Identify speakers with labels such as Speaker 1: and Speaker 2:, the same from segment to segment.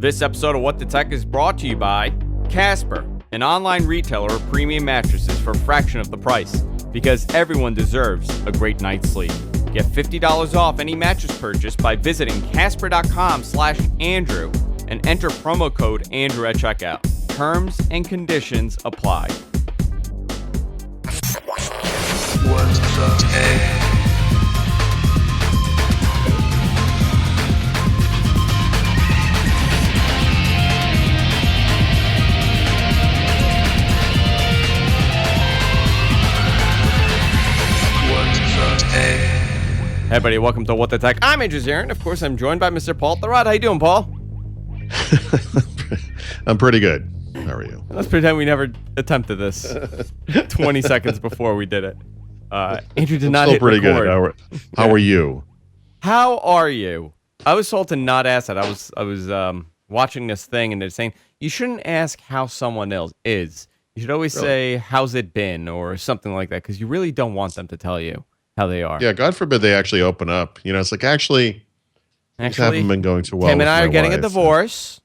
Speaker 1: This episode of What the Tech is brought to you by Casper, an online retailer of premium mattresses for a fraction of the price, because everyone deserves a great night's sleep. Get $50 off any mattress purchase by visiting casper.com/Andrew and enter promo code Andrew at checkout. Terms and conditions apply.
Speaker 2: What the tech?
Speaker 1: Hey everybody, welcome to What the Tech. I'm Andrew Zarian. Of course, I'm joined by Mr. Paul Thurrott. How you doing, Paul?
Speaker 3: I'm pretty good. How are you?
Speaker 1: Let's pretend we never attempted this 20 seconds before we did it. Andrew did not hit
Speaker 3: pretty
Speaker 1: record.
Speaker 3: Good. How are you?
Speaker 1: How are you? I was told to not ask that. I was watching this thing and they're saying you shouldn't ask how someone else is. You should always say, how's it been? Or something like that, because you really don't want them to tell you how they are.
Speaker 3: Yeah, God forbid they actually open up. You know, it's like, actually things haven't been going too well.
Speaker 1: Tim and I are getting
Speaker 3: wife.
Speaker 1: a divorce.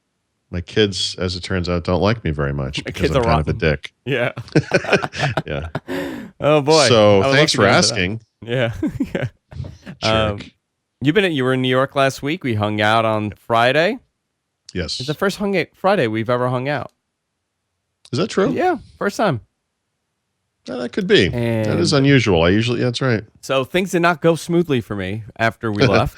Speaker 3: My kids, as it turns out, don't like me very much because
Speaker 1: are
Speaker 3: I'm kind of a dick.
Speaker 1: Yeah.
Speaker 3: Yeah.
Speaker 1: Oh, boy.
Speaker 3: So thanks for asking.
Speaker 1: Yeah. You were in New York last week. We hung out on Friday.
Speaker 3: Yes.
Speaker 1: It's the first Friday we've ever hung out.
Speaker 3: Is that true?
Speaker 1: Yeah, first time.
Speaker 3: Yeah, that could be.
Speaker 1: And
Speaker 3: that is unusual. That's right.
Speaker 1: So things did not go smoothly for me after we left.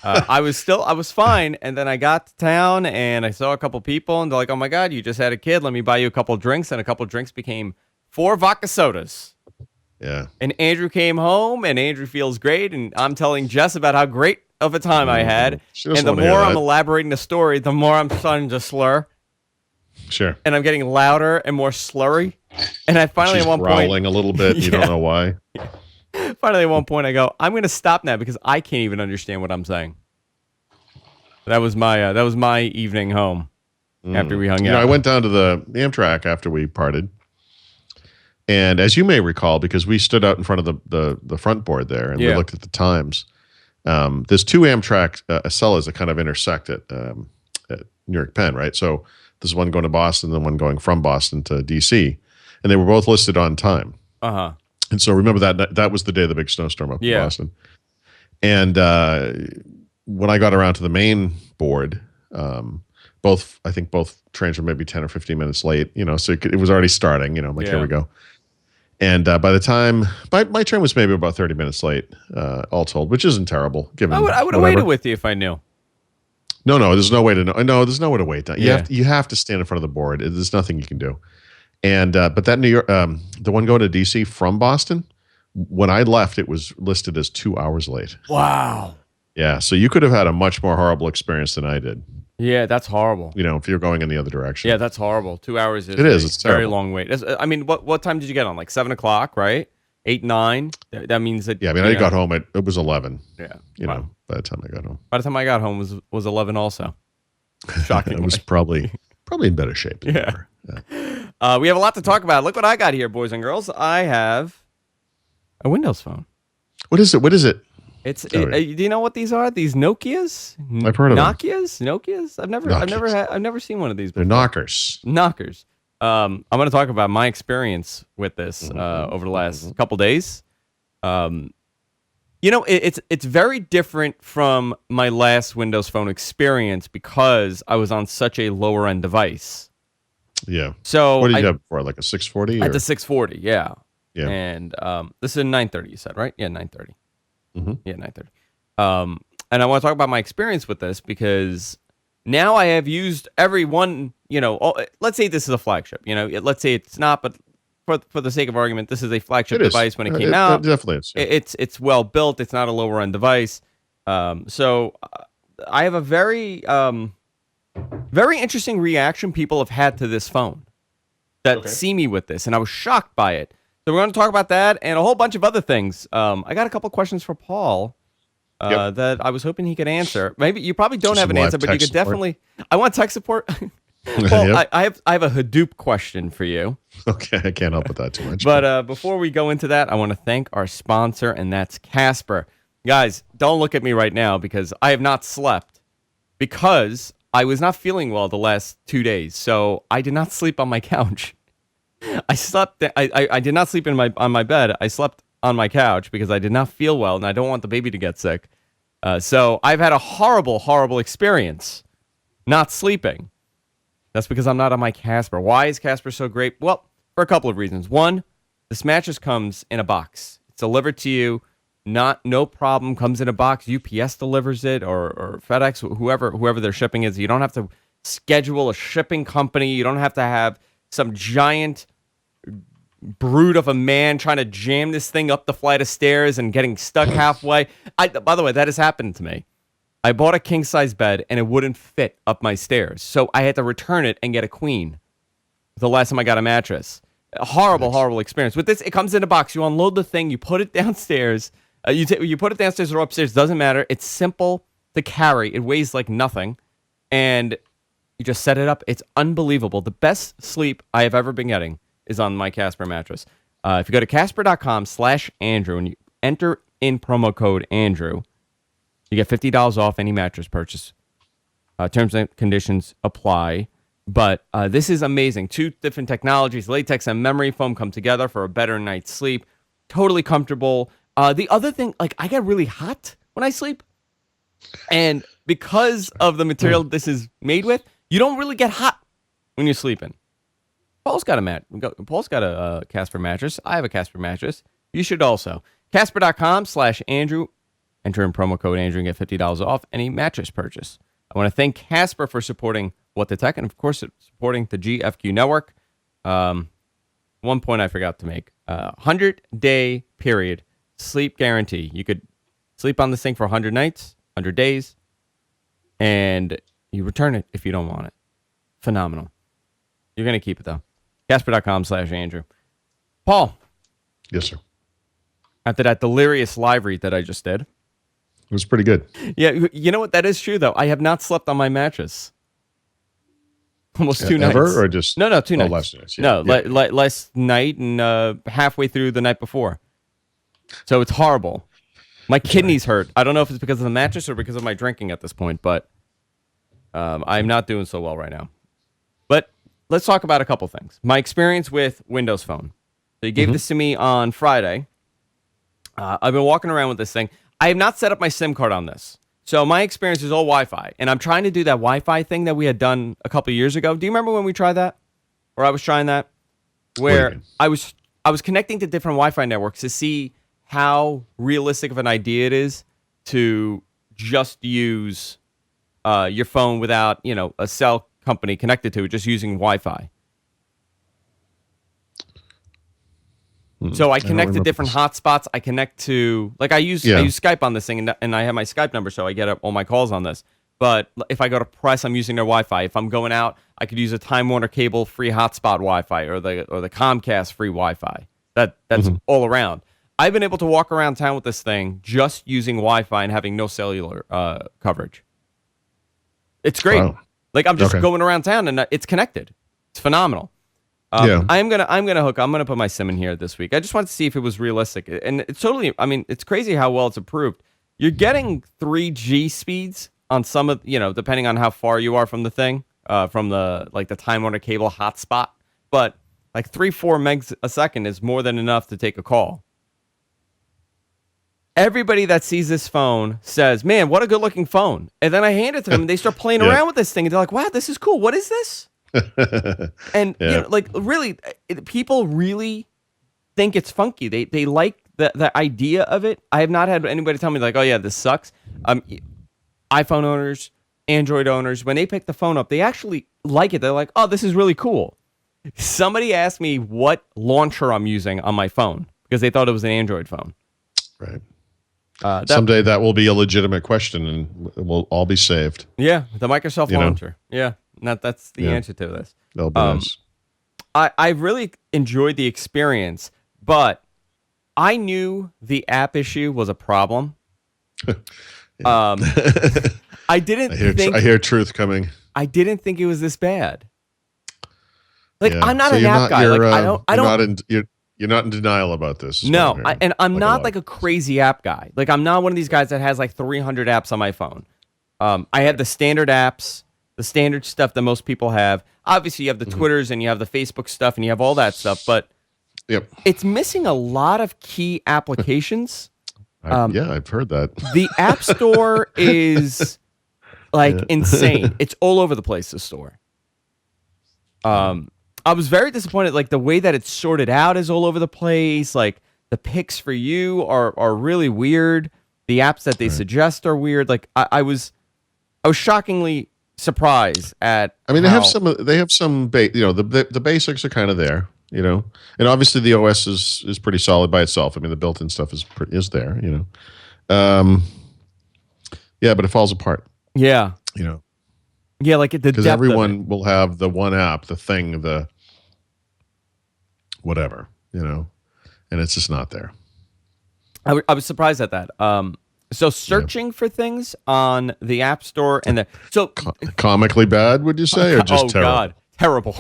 Speaker 1: I was fine, and then I got to town and I saw a couple people, and they're like, "Oh my God, you just had a kid. Let me buy you a couple drinks." And a couple drinks became 4 vodka sodas.
Speaker 3: Yeah.
Speaker 1: And Andrew came home, and Andrew feels great, and I'm telling Jess about how great of a time I had. And the more I'm elaborating the story, the more I'm starting to slur.
Speaker 3: Sure.
Speaker 1: And I'm getting louder and more slurry. And I finally
Speaker 3: She's
Speaker 1: at one
Speaker 3: growling
Speaker 1: point,
Speaker 3: a little bit. You don't know why.
Speaker 1: Finally at one point I go, I'm going to stop now because I can't even understand what I'm saying. That was my evening home after we hung out.
Speaker 3: You know, I went down to the Amtrak after we parted. And as you may recall, because we stood out in front of the front board there and we looked at the times, there's 2 Amtrak Acellas that kind of intersect at New York Penn, right? So there's one going to Boston and one going from Boston to D.C. And they were both listed on time. Uh-huh. And so remember that was the day of the big snowstorm up in Boston. And when I got around to the main board, I think both trains were maybe 10 or 15 minutes late, you know, so it was already starting, you know, I'm like, here we go. And by the time, my train was maybe about 30 minutes late, all told, which isn't terrible. Given
Speaker 1: I would have waited with you if I knew.
Speaker 3: No, there's no way to know. No, there's no way to wait. You have to stand in front of the board. There's nothing you can do. And but that New York, the one going to DC from Boston, when I left, it was listed as 2 hours late.
Speaker 1: Wow.
Speaker 3: Yeah, so you could have had a much more horrible experience than I did.
Speaker 1: Yeah, that's horrible.
Speaker 3: You know, if you're going in the other direction.
Speaker 1: Yeah, that's horrible. 2 hours is
Speaker 3: It's
Speaker 1: a very
Speaker 3: terrible.
Speaker 1: long wait. I mean, what time did you get on? Like 7 o'clock, right? 8, 9. That means that.
Speaker 3: Yeah, I mean, I got home it was 11.
Speaker 1: Yeah,
Speaker 3: you know, by the time I got home.
Speaker 1: By the time I got home was 11 also. Shocking.
Speaker 3: It was probably in better shape. Than
Speaker 1: yeah. We have a lot to talk about. Look what I got here, boys and girls. I have a Windows phone.
Speaker 3: What is it?
Speaker 1: Do you know what these are? These Nokias?
Speaker 3: I've heard of them.
Speaker 1: Nokias? I've never seen one of these before.
Speaker 3: They're knockers.
Speaker 1: I'm going to talk about my experience with this over the last couple days. You know, it's very different from my last Windows Phone experience because I was on such a lower end device.
Speaker 3: Yeah.
Speaker 1: So
Speaker 3: what did you have before? Like a 640?
Speaker 1: At the 640, yeah.
Speaker 3: Yeah.
Speaker 1: And this is a 930, you said, right? Yeah, 930.
Speaker 3: Mm-hmm.
Speaker 1: Yeah, 930. And I want to talk about my experience with this because now I have used every one, you know, let's say this is a flagship, you know, let's say it's not, but for the sake of argument, this is a flagship device when it came out.
Speaker 3: It definitely is. Yeah.
Speaker 1: It's well built. It's not a lower end device. So I have a very interesting reaction people have had to this phone that see me with this, and I was shocked by it. So we're going to talk about that and a whole bunch of other things. I got a couple questions for Paul that I was hoping he could answer. Maybe you probably don't have an answer, but you could definitely. I want tech support. Well, I have a Hadoop question for you.
Speaker 3: Okay, I can't help with that too much.
Speaker 1: But before we go into that, I want to thank our sponsor, and that's Casper. Guys, don't look at me right now because I have not slept because I was not feeling well the last 2 days, so I did not sleep on my couch. I did not sleep on my bed. I slept on my couch because I did not feel well, and I don't want the baby to get sick. So I've had a horrible, horrible experience not sleeping. That's because I'm not on my Casper. Why is Casper so great? Well, for a couple of reasons. One, this mattress comes in a box. It's delivered to you, no problem. Comes in a box. UPS delivers it, or FedEx, whoever their shipping is. You don't have to schedule a shipping company. You don't have to have some giant brute of a man trying to jam this thing up the flight of stairs and getting stuck halfway. By the way, that has happened to me. I bought a king-size bed, and it wouldn't fit up my stairs. So I had to return it and get a queen the last time I got a mattress. A horrible experience. With this, it comes in a box. You unload the thing. You put it downstairs. You put it downstairs or upstairs. Doesn't matter. It's simple to carry. It weighs like nothing. And you just set it up. It's unbelievable. The best sleep I have ever been getting is on my Casper mattress. If you go to casper.com/Andrew and you enter in promo code Andrew, you get $50 off any mattress purchase. Terms and conditions apply. But this is amazing. 2 different technologies, latex and memory foam, come together for a better night's sleep. Totally comfortable. The other thing, like, I get really hot when I sleep. And because of the material this is made with, you don't really get hot when you're sleeping. Paul's got a Casper mattress. I have a Casper mattress. You should also. Casper.com/Andrew. Enter in promo code Andrew and get $50 off any mattress purchase. I want to thank Casper for supporting What the Tech and, of course, supporting the GFQ network. One point I forgot to make. 100-day period sleep guarantee. You could sleep on this thing for 100 nights, 100 days, and you return it if you don't want it. Phenomenal. You're going to keep it, though. Casper.com/Andrew. Paul.
Speaker 3: Yes, sir.
Speaker 1: After that delirious live read that I just did.
Speaker 3: It was pretty good.
Speaker 1: Yeah, you know what? That is true, though. I have not slept on my mattress. Almost 2 nights.
Speaker 3: Ever, or just...
Speaker 1: No, 2 nights.
Speaker 3: Last night. Yeah.
Speaker 1: No, last night and halfway through the night before. So it's horrible. My kidneys hurt. I don't know if it's because of the mattress or because of my drinking at this point, but I'm not doing so well right now. But let's talk about a couple things. My experience with Windows Phone. So you gave this to me on Friday. I've been walking around with this thing. I have not set up my SIM card on this. So my experience is all Wi-Fi. And I'm trying to do that Wi-Fi thing that we had done a couple of years ago. Do you remember when we tried that? Or I was trying that? Where I was connecting to different Wi-Fi networks to see how realistic of an idea it is to just use your phone without, a cell company connected to it, just using Wi-Fi. So I connect to different hotspots. I connect to, like, I use Skype on this thing, and I have my Skype number, so I get all my calls on this. But if I go to Press, I'm using their Wi-Fi. If I'm going out, I could use a Time Warner Cable free hotspot Wi-Fi or the Comcast free Wi-Fi. That's all around. I've been able to walk around town with this thing just using Wi-Fi and having no cellular coverage. It's great. Wow. Like, I'm just going around town and it's connected. It's phenomenal. I'm gonna put my SIM in here this week. I just wanted to see if it was realistic, and it's totally. I mean, it's crazy how well it's approved. You're getting 3G speeds on some of, depending on how far you are from the thing, from the Time Warner Cable hotspot. But like 3-4 megs a second is more than enough to take a call. Everybody that sees this phone says, "Man, what a good-looking phone!" And then I hand it to them, and they start playing around with this thing, and they're like, "Wow, this is cool. What is this?" And really, people really think it's funky. They like the idea of it. I have not had anybody tell me like, "Oh yeah, this sucks." iPhone owners, Android owners, when they pick the phone up, they actually like it. They're like, "Oh, this is really cool." Somebody asked me what launcher I'm using on my phone because they thought it was an Android phone.
Speaker 3: Right. Someday that will be a legitimate question, and we'll all be saved.
Speaker 1: Yeah, the Microsoft launcher. Yeah. That's the answer to this.
Speaker 3: That'll be nice.
Speaker 1: I really enjoyed the experience, but I knew the app issue was a problem. I
Speaker 3: hear truth coming.
Speaker 1: I didn't think it was this bad. Like, I'm not an app guy.
Speaker 3: You're not in denial about this.
Speaker 1: No, I'm not like a crazy app guy. Like, I'm not one of these guys that has like 300 apps on my phone. I have the standard apps. the standard stuff that most people have. Obviously, you have the Twitters and you have the Facebook stuff and you have all that stuff, but it's missing a lot of key applications.
Speaker 3: I've heard that.
Speaker 1: The App Store is insane. It's all over the place, the store. I was very disappointed. Like the way that it's sorted out is all over the place. Like the picks for you are really weird. The apps that they suggest are weird. Like I was shockingly surprised at.
Speaker 3: I mean, they have some. The basics are kind of there. And obviously the OS is pretty solid by itself. I mean, the built-in stuff is there. But it falls apart.
Speaker 1: Yeah. Yeah, like
Speaker 3: because everyone will have the one app, the thing, the whatever, and it's just not there.
Speaker 1: I was surprised at that. So searching for things on the App Store and
Speaker 3: comically bad, would you say, or just terrible?
Speaker 1: God, terrible.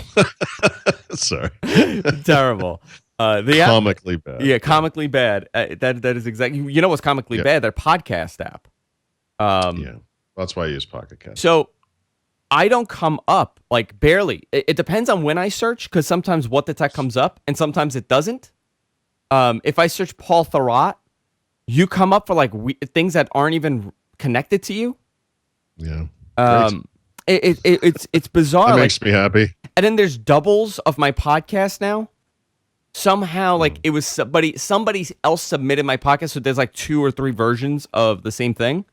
Speaker 3: Sorry,
Speaker 1: terrible.
Speaker 3: Comically bad.
Speaker 1: Yeah, comically bad. That is exactly. You know what's comically bad? Their podcast app.
Speaker 3: That's why I use Pocket Cast.
Speaker 1: So I don't come up, like, barely. It depends on when I search, because sometimes What the Tech comes up, and sometimes it doesn't. If I search Paul Thurrott, you come up for, like, things that aren't even connected to you.
Speaker 3: Yeah.
Speaker 1: It's bizarre.
Speaker 3: It makes me happy.
Speaker 1: And then there's doubles of my podcast now. Somehow, like, it was somebody else submitted my podcast, so there's, like, 2 or 3 versions of the same thing.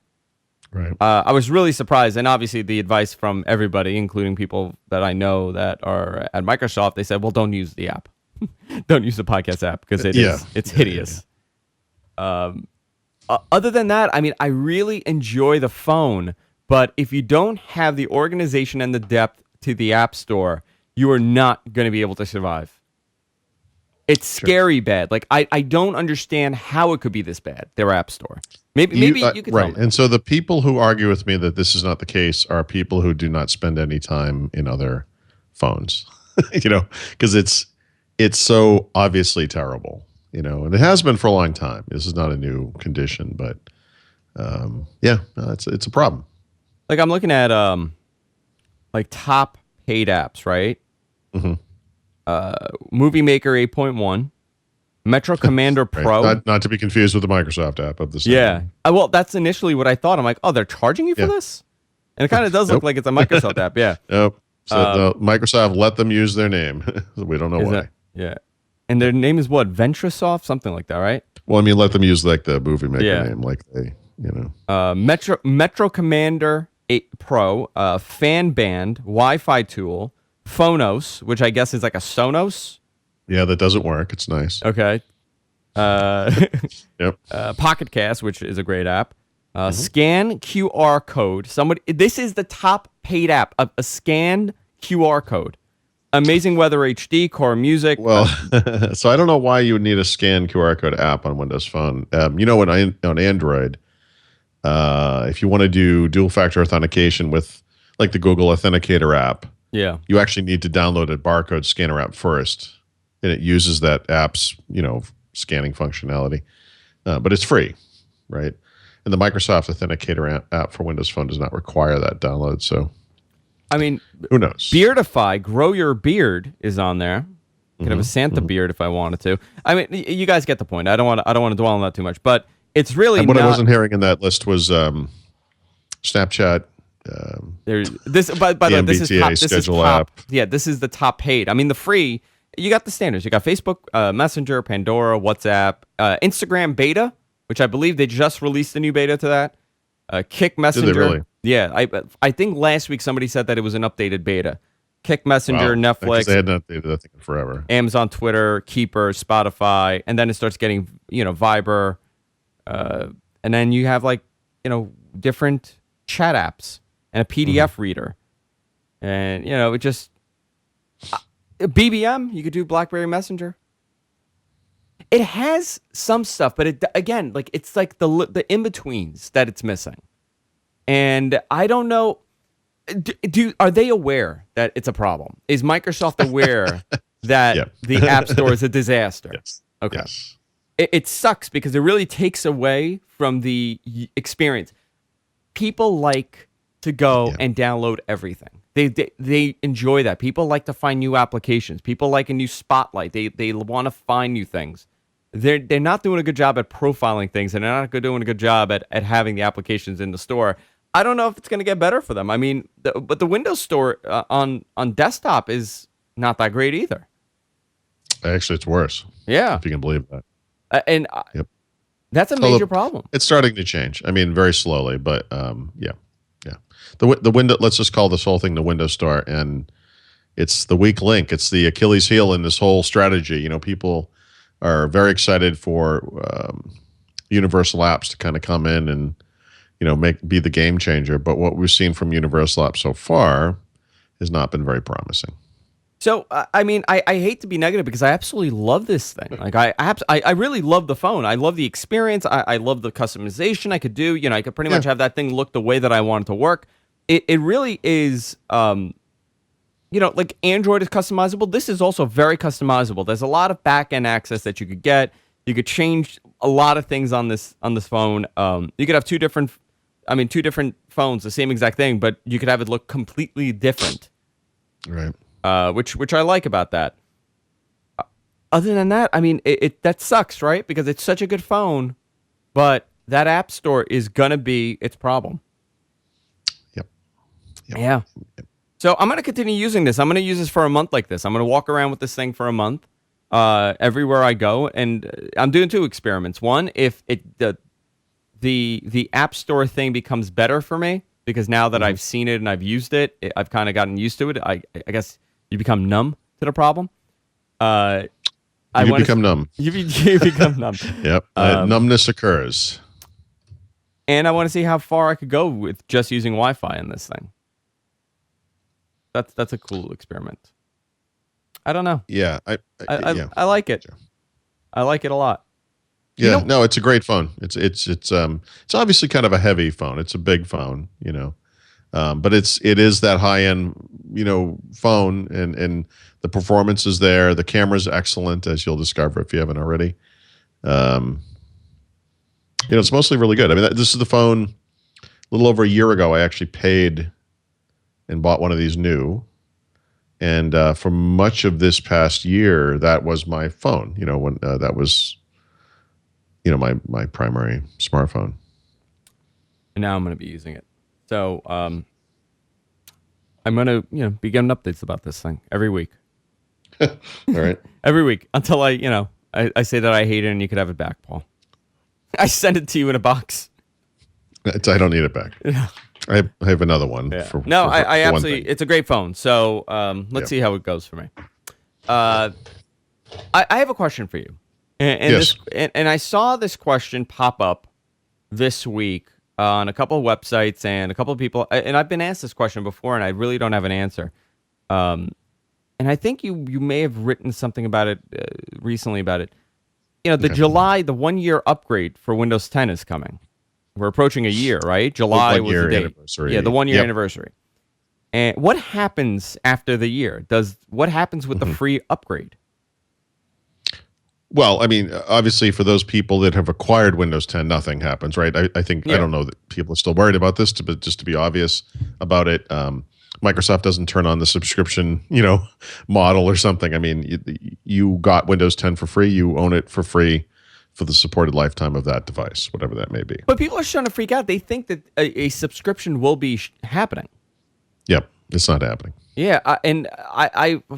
Speaker 3: Right.
Speaker 1: I was really surprised, and obviously the advice from everybody, including people that I know that are at Microsoft, they said, "Well, don't use the app, don't use the podcast app because it's hideous." Yeah. Other than that, I mean, I really enjoy the phone, but if you don't have the organization and the depth to the App Store, you are not going to be able to survive. It's scary bad. Like I don't understand how it could be this bad. Their App Store. Maybe you could tell me.
Speaker 3: And so the people who argue with me that this is not the case are people who do not spend any time in other phones. Because it's so obviously terrible. And it has been for a long time. This is not a new condition, but it's a problem.
Speaker 1: Like I'm looking at like top paid apps, right?
Speaker 3: Mm-hmm.
Speaker 1: Movie Maker 8.1, Metro Commander Pro.
Speaker 3: Not to be confused with the Microsoft app of the same.
Speaker 1: Yeah. Well, that's initially what I thought. I'm like, oh, they're charging you for this? And it kind of does look like it's a Microsoft app, yeah.
Speaker 3: Nope. So Microsoft let them use their name. We don't know why.
Speaker 1: Yeah. And their name is what? Venturesoft? Something like that, right?
Speaker 3: Well, I mean, let them use like the Movie Maker name, like they,
Speaker 1: Metro Commander 8 Pro, Fan Band, Wi-Fi Tool, Phonos, which I guess is like a Sonos.
Speaker 3: Yeah, that doesn't work. It's nice.
Speaker 1: Okay.
Speaker 3: Yep.
Speaker 1: Pocket Cast, which is a great app. Scan QR code. This is the top paid app. A scanned QR code. Amazing Weather HD, Core Music.
Speaker 3: Well, so I don't know why you would need a scan QR code app on Windows Phone. On Android, if you want to do dual factor authentication with like the Google Authenticator app, you actually need to download a barcode scanner app first, and it uses that app's scanning functionality, but it's free, right? And the Microsoft Authenticator app for Windows Phone does not require that download. So, I mean, who knows?
Speaker 1: Beardify, Grow Your Beard is on there. Could have a Santa beard if I wanted to. I mean, you guys get the point. I don't want to dwell on that too much, but it's really.
Speaker 3: And what I wasn't hearing in that list was Snapchat.
Speaker 1: There's this, by the way, this is top. This is top. App. Yeah, this is the top paid. I mean, the free. You got the standards. You got Facebook, Messenger, Pandora, WhatsApp, Instagram beta, which I believe they just released a new beta to that. Kick Messenger.
Speaker 3: Did they really?
Speaker 1: Yeah, I think last week somebody said that it was an updated beta. Kick Messenger, Netflix.
Speaker 3: They hadn't updated that thing forever.
Speaker 1: Amazon, Twitter, Keeper, Spotify, and then it starts getting Viber, and then you have different chat apps and a PDF reader, and it just BBM. You could do BlackBerry Messenger. It has some stuff, but it's like the in betweens that it's missing, and I don't know. Are they aware that it's a problem? Is Microsoft aware that the App Store is a disaster?
Speaker 3: Yes.
Speaker 1: Okay.
Speaker 3: Yes.
Speaker 1: It sucks because it really takes away from the experience. People like to go and download everything. They enjoy that. People like to find new applications. People like a new spotlight. They want to find new things. They're not doing a good job at profiling things, and they're not doing a good job at having the applications in the store. I don't know if it's going to get better for them. I mean, but the Windows Store on desktop is not that great either.
Speaker 3: Actually, it's worse.
Speaker 1: Yeah,
Speaker 3: if you can believe that.
Speaker 1: That's a major problem.
Speaker 3: It's starting to change. I mean, very slowly, but yeah. The window. Let's just call this whole thing the Windows Store, and it's the weak link. It's the Achilles heel in this whole strategy. You know, people are very excited for Universal Apps to kind of come in and be the game changer. But what we've seen from Universal Apps so far has not been very promising.
Speaker 1: So, I mean, I hate to be negative because I absolutely love this thing. Like, I really love the phone. I love the experience. I love the customization I could do. You know, I could pretty much have that thing look the way that I want it to work. It really is, like Android is customizable. This is also very customizable. There's a lot of back-end access that you could get. You could change a lot of things on this phone. You could have two different phones, the same exact thing, but you could have it look completely different.
Speaker 3: Right.
Speaker 1: Which I like about that. Other than that, I mean, that sucks, right? Because it's such a good phone, but that App Store is gonna be its problem.
Speaker 3: Yep.
Speaker 1: Yeah. So I'm gonna continue using this. I'm gonna use this for a month like this. I'm gonna walk around with this thing for a month, everywhere I go, and I'm doing two experiments. One, if the App Store thing becomes better for me, because now that I've seen it and I've used it, I've kind of gotten used to it. I guess you become numb to the problem.
Speaker 3: You become numb.
Speaker 1: You become numb.
Speaker 3: Yep. Numbness occurs.
Speaker 1: And I want to see how far I could go with just using Wi-Fi in this thing. That's a cool experiment. I don't know.
Speaker 3: Yeah.
Speaker 1: I like it. I like it a lot.
Speaker 3: Yeah, no, it's a great phone. It's obviously kind of a heavy phone. It's a big phone, but it is that high end, phone, and the performance is there. The camera's excellent, as you'll discover if you haven't already. It's mostly really good. I mean, this is the phone. A little over a year ago, I actually paid and bought one of these new, and for much of this past year, that was my phone. When that was. My primary smartphone.
Speaker 1: And now I'm going to be using it. So I'm going to, be getting updates about this thing every week.
Speaker 3: All right.
Speaker 1: Every week until I say that I hate it and you could have it back, Paul. I send it to you in a box.
Speaker 3: I don't need it back.
Speaker 1: Yeah.
Speaker 3: I have another one.
Speaker 1: Yeah. I absolutely, it's a great phone. So let's see how it goes for me. I have a question for you. And
Speaker 3: yes.
Speaker 1: And I saw this question pop up this week on a couple of websites and a couple of people, and I've been asked this question before, and I really don't have an answer. And I think you may have written something about it recently about it. The 1 year upgrade for Windows 10 is coming. We're approaching a year, right? July was the date.
Speaker 3: Anniversary.
Speaker 1: Yeah, the 1 year anniversary. And what happens after the year? What happens with the free upgrade?
Speaker 3: Well, I mean, obviously, for those people that have acquired Windows 10, nothing happens, right? I think I don't know that people are still worried about this, but just to be obvious about it, Microsoft doesn't turn on the subscription, model or something. I mean, you got Windows 10 for free, you own it for free for the supported lifetime of that device, whatever that may be.
Speaker 1: But people are starting to freak out. They think that a subscription will be happening.
Speaker 3: Yep, it's not happening.
Speaker 1: Yeah, and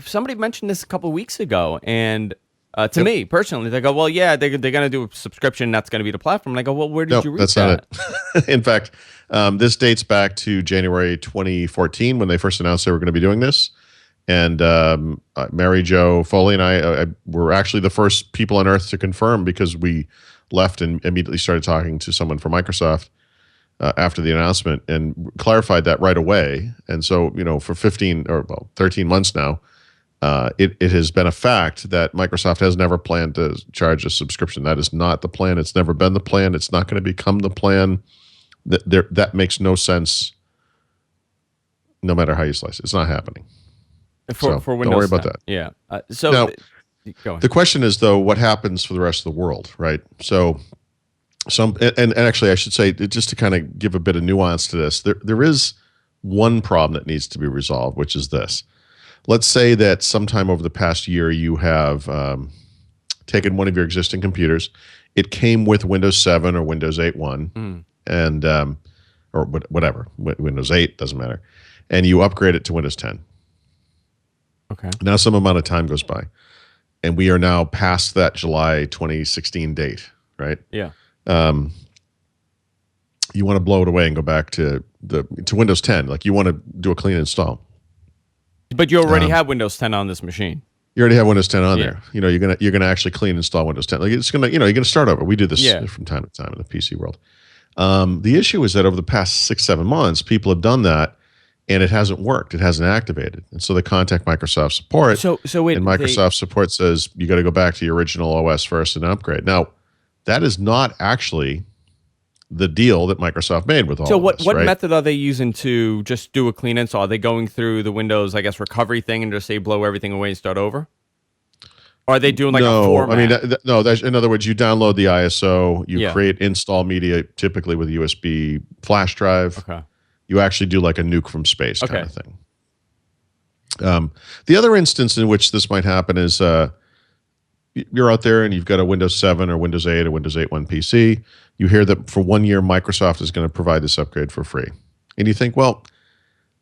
Speaker 1: somebody mentioned this a couple of weeks ago, and. To me, personally, they go, well, yeah, they're going to do a subscription. That's going to be the platform. And I go, well, where did you read
Speaker 3: that's
Speaker 1: that?
Speaker 3: Not it. In fact, this dates back to January 2014 when they first announced they were going to be doing this. And Mary Jo Foley and I were actually the first people on earth to confirm because we left and immediately started talking to someone from Microsoft after the announcement and clarified that right away. And so, for 13 months now, it has been a fact that Microsoft has never planned to charge a subscription. That is not the plan. It's never been the plan. It's not going to become the plan. That makes no sense no matter how you slice it. It's not happening.
Speaker 1: For Windows
Speaker 3: don't worry
Speaker 1: 10.
Speaker 3: about that.
Speaker 1: Yeah.
Speaker 3: Now,
Speaker 1: go ahead.
Speaker 3: the question is, though, what happens for the rest of the world, right? So and actually, I should say, just to kind of give a bit of nuance to this, there is one problem that needs to be resolved, which is this. Let's say that sometime over the past year, you have taken one of your existing computers. It came with Windows 7 or Windows 8.1, and or whatever, Windows 8, doesn't matter. And you upgrade it to Windows 10.
Speaker 1: Okay.
Speaker 3: Now some amount of time goes by, and we are now past that July 2016 date, right?
Speaker 1: Yeah.
Speaker 3: You want to blow it away and go back to Windows 10. Like, you want to do a clean install.
Speaker 1: But you already have Windows 10 on this machine.
Speaker 3: You already have Windows 10 on there. You know, you're gonna actually clean install Windows 10. Like, it's gonna, you're gonna start over. We do this from time to time in the PC world. The issue is that over the past 6-7 months, people have done that, and it hasn't worked. It hasn't activated, and so they contact Microsoft support.
Speaker 1: So wait,
Speaker 3: and Microsoft support says you got to go back to your original OS first and upgrade. Now, that is not actually the deal that Microsoft made with all.
Speaker 1: So
Speaker 3: of this,
Speaker 1: what
Speaker 3: right?
Speaker 1: method are they using to just do a clean install? Are they going through the Windows, I guess, recovery thing and just say blow everything away and start over? Or are they doing like a format?
Speaker 3: I mean, no. In other words, you download the ISO, you create install media, typically with a USB flash drive.
Speaker 1: Okay.
Speaker 3: You actually do like a nuke from space kind of thing. The other instance in which this might happen is you're out there and you've got a Windows 7 or Windows 8 or Windows 8.1 PC. You hear that for 1 year, Microsoft is going to provide this upgrade for free. And you think, well,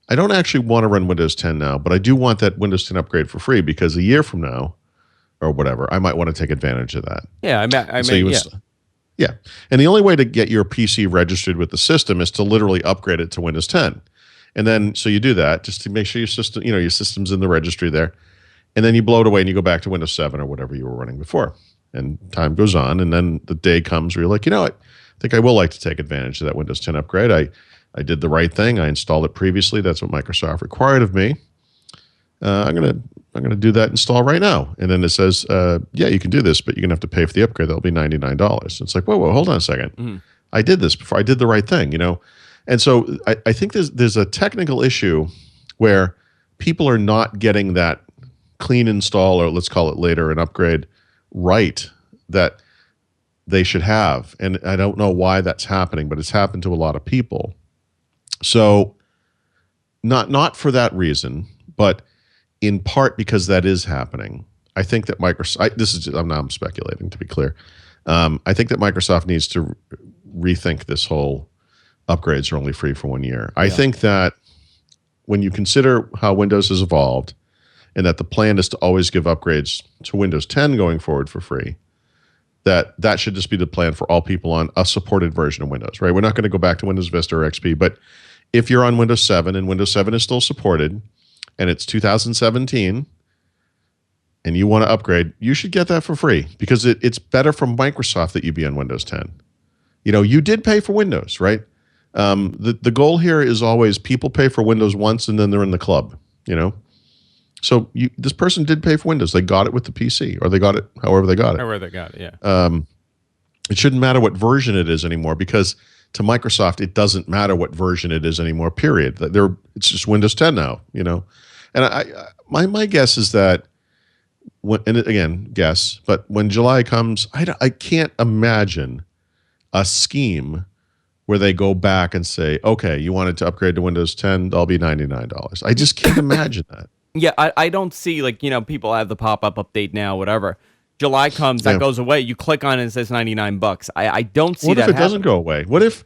Speaker 3: I don't actually want to run Windows 10 now, but I do want that Windows 10 upgrade for free because a year from now, or whatever, I might want to take advantage of that.
Speaker 1: Yeah,
Speaker 3: Yeah. And the only way to get your PC registered with the system is to literally upgrade it to Windows 10. And then, so you do that just to make sure your system, your system's in the registry there. And then you blow it away and you go back to Windows 7 or whatever you were running before. And time goes on. And then the day comes where you're like, I think I will like to take advantage of that Windows 10 upgrade. I did the right thing. I installed it previously. That's what Microsoft required of me. I'm gonna do that install right now. And then it says, yeah, you can do this, but you're gonna have to pay for the upgrade. That'll be $99. It's like, whoa, hold on a second. I did this before. I did the right thing, And so I think there's a technical issue where people are not getting that clean install, or let's call it later an upgrade, right, that they should have. And I don't know why that's happening, but it's happened to a lot of people. So not for that reason, but in part because that is happening. I think that Microsoft, I'm speculating, to be clear. I think that Microsoft needs to rethink this whole upgrades are only free for 1 year. I think that when you consider how Windows has evolved and that the plan is to always give upgrades to Windows 10 going forward for free, that should just be the plan for all people on a supported version of Windows, right? We're not going to go back to Windows Vista or XP, but if you're on Windows 7 and Windows 7 is still supported, and it's 2017, and you want to upgrade, you should get that for free because it's better for Microsoft that you be on Windows 10. You did pay for Windows, right? The goal here is always people pay for Windows once and then they're in the club, So this person did pay for Windows. They got it with the PC, or they got it however they got it.
Speaker 1: However they got it, yeah.
Speaker 3: It shouldn't matter what version it is anymore because to Microsoft, it doesn't matter what version it is anymore, period. It's just Windows 10 now, And my guess is that, but when July comes, I can't imagine a scheme where they go back and say, okay, you wanted to upgrade to Windows 10, that'll be $99. I just can't imagine that.
Speaker 1: Yeah, I don't see, people have the pop-up update now, whatever. July comes, that goes away. You click on it and it says $99. I don't see that.
Speaker 3: What if it doesn't go away? What if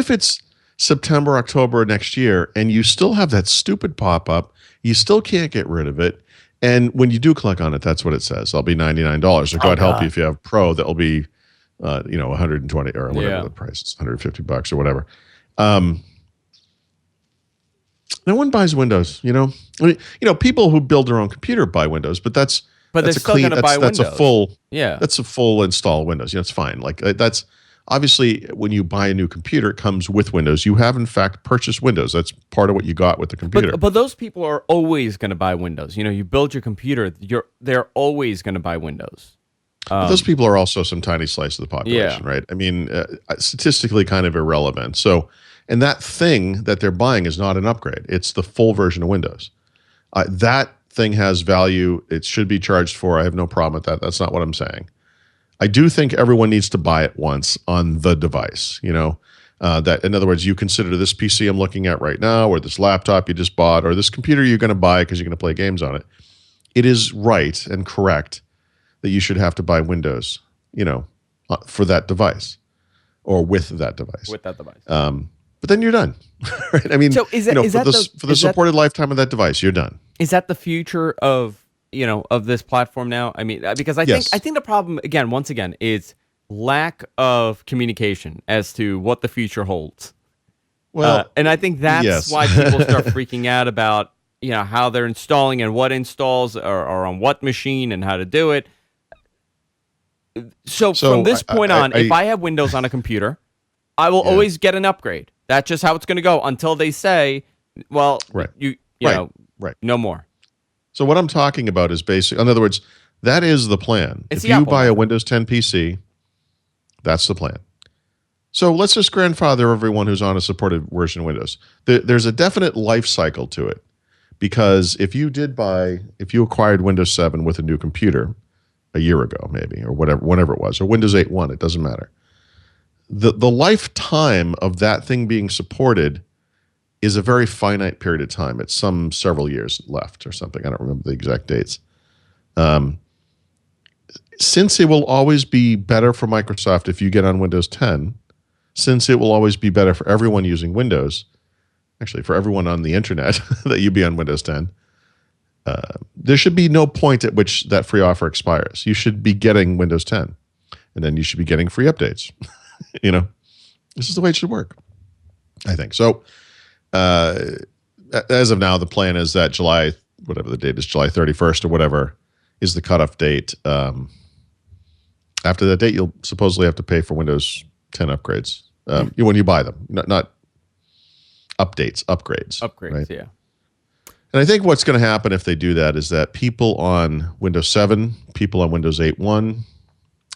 Speaker 3: it's September, October next year, and you still have that stupid pop-up, you still can't get rid of it, and when you do click on it, that's what it says. It'll be $99. Or God help you if you have Pro, that'll be, $120 or whatever the price is, $150 or whatever. No one buys Windows, people who build their own computer buy Windows, but that's
Speaker 1: they're still going to buy Windows.
Speaker 3: That's a full install Windows. It's fine. That's obviously when you buy a new computer, it comes with Windows. You have in fact purchased Windows. That's part of what you got with the computer.
Speaker 1: But those people are always going to buy Windows. You build your computer, they're always going to buy Windows.
Speaker 3: Those people are also some tiny slice of the population, right? I mean, statistically kind of irrelevant. So, and that thing that they're buying is not an upgrade. It's the full version of Windows. That thing has value. It should be charged for. I have no problem with that. That's not what I'm saying. I do think everyone needs to buy it once on the device. That, in other words, you consider this PC I'm looking at right now, or this laptop you just bought, or this computer you're going to buy because you're going to play games on it. It is right and correct that you should have to buy Windows, for that device or with that device.
Speaker 1: With that device.
Speaker 3: But then you're done, right? I mean,
Speaker 1: so
Speaker 3: for the supported lifetime of that device, you're done.
Speaker 1: Is that the future of this platform now? I mean, because I think the problem once again is lack of communication as to what the future holds.
Speaker 3: Well,
Speaker 1: and I think that's why people start freaking out about how they're installing and what installs are on what machine and how to do it. So from this point on, if I have Windows on a computer, I will always get an upgrade. That's just how it's going to go until they say, well, no more.
Speaker 3: So what I'm talking about is in other words, that is the plan. If you buy a Windows 10 PC, that's the plan. So let's just grandfather everyone who's on a supported version of Windows. There's a definite life cycle to it, because if you acquired Windows 7 with a new computer a year ago, maybe, or whenever it was, or Windows 8.1, it doesn't matter. The lifetime of that thing being supported is a very finite period of time. It's several years left or something. I don't remember the exact dates. Since it will always be better for Microsoft if you get on Windows 10, since it will always be better for everyone using Windows, actually for everyone on the internet that you be on Windows 10, there should be no point at which that free offer expires. You should be getting Windows 10, and then you should be getting free updates. This is the way it should work, I think. So as of now, the plan is that July 31st or whatever is the cutoff date. After that date, you'll supposedly have to pay for Windows 10 upgrades when you buy them, not updates, upgrades.
Speaker 1: Upgrades, right? Yeah.
Speaker 3: And I think what's going to happen if they do that is that people on Windows 7, people on Windows 8.1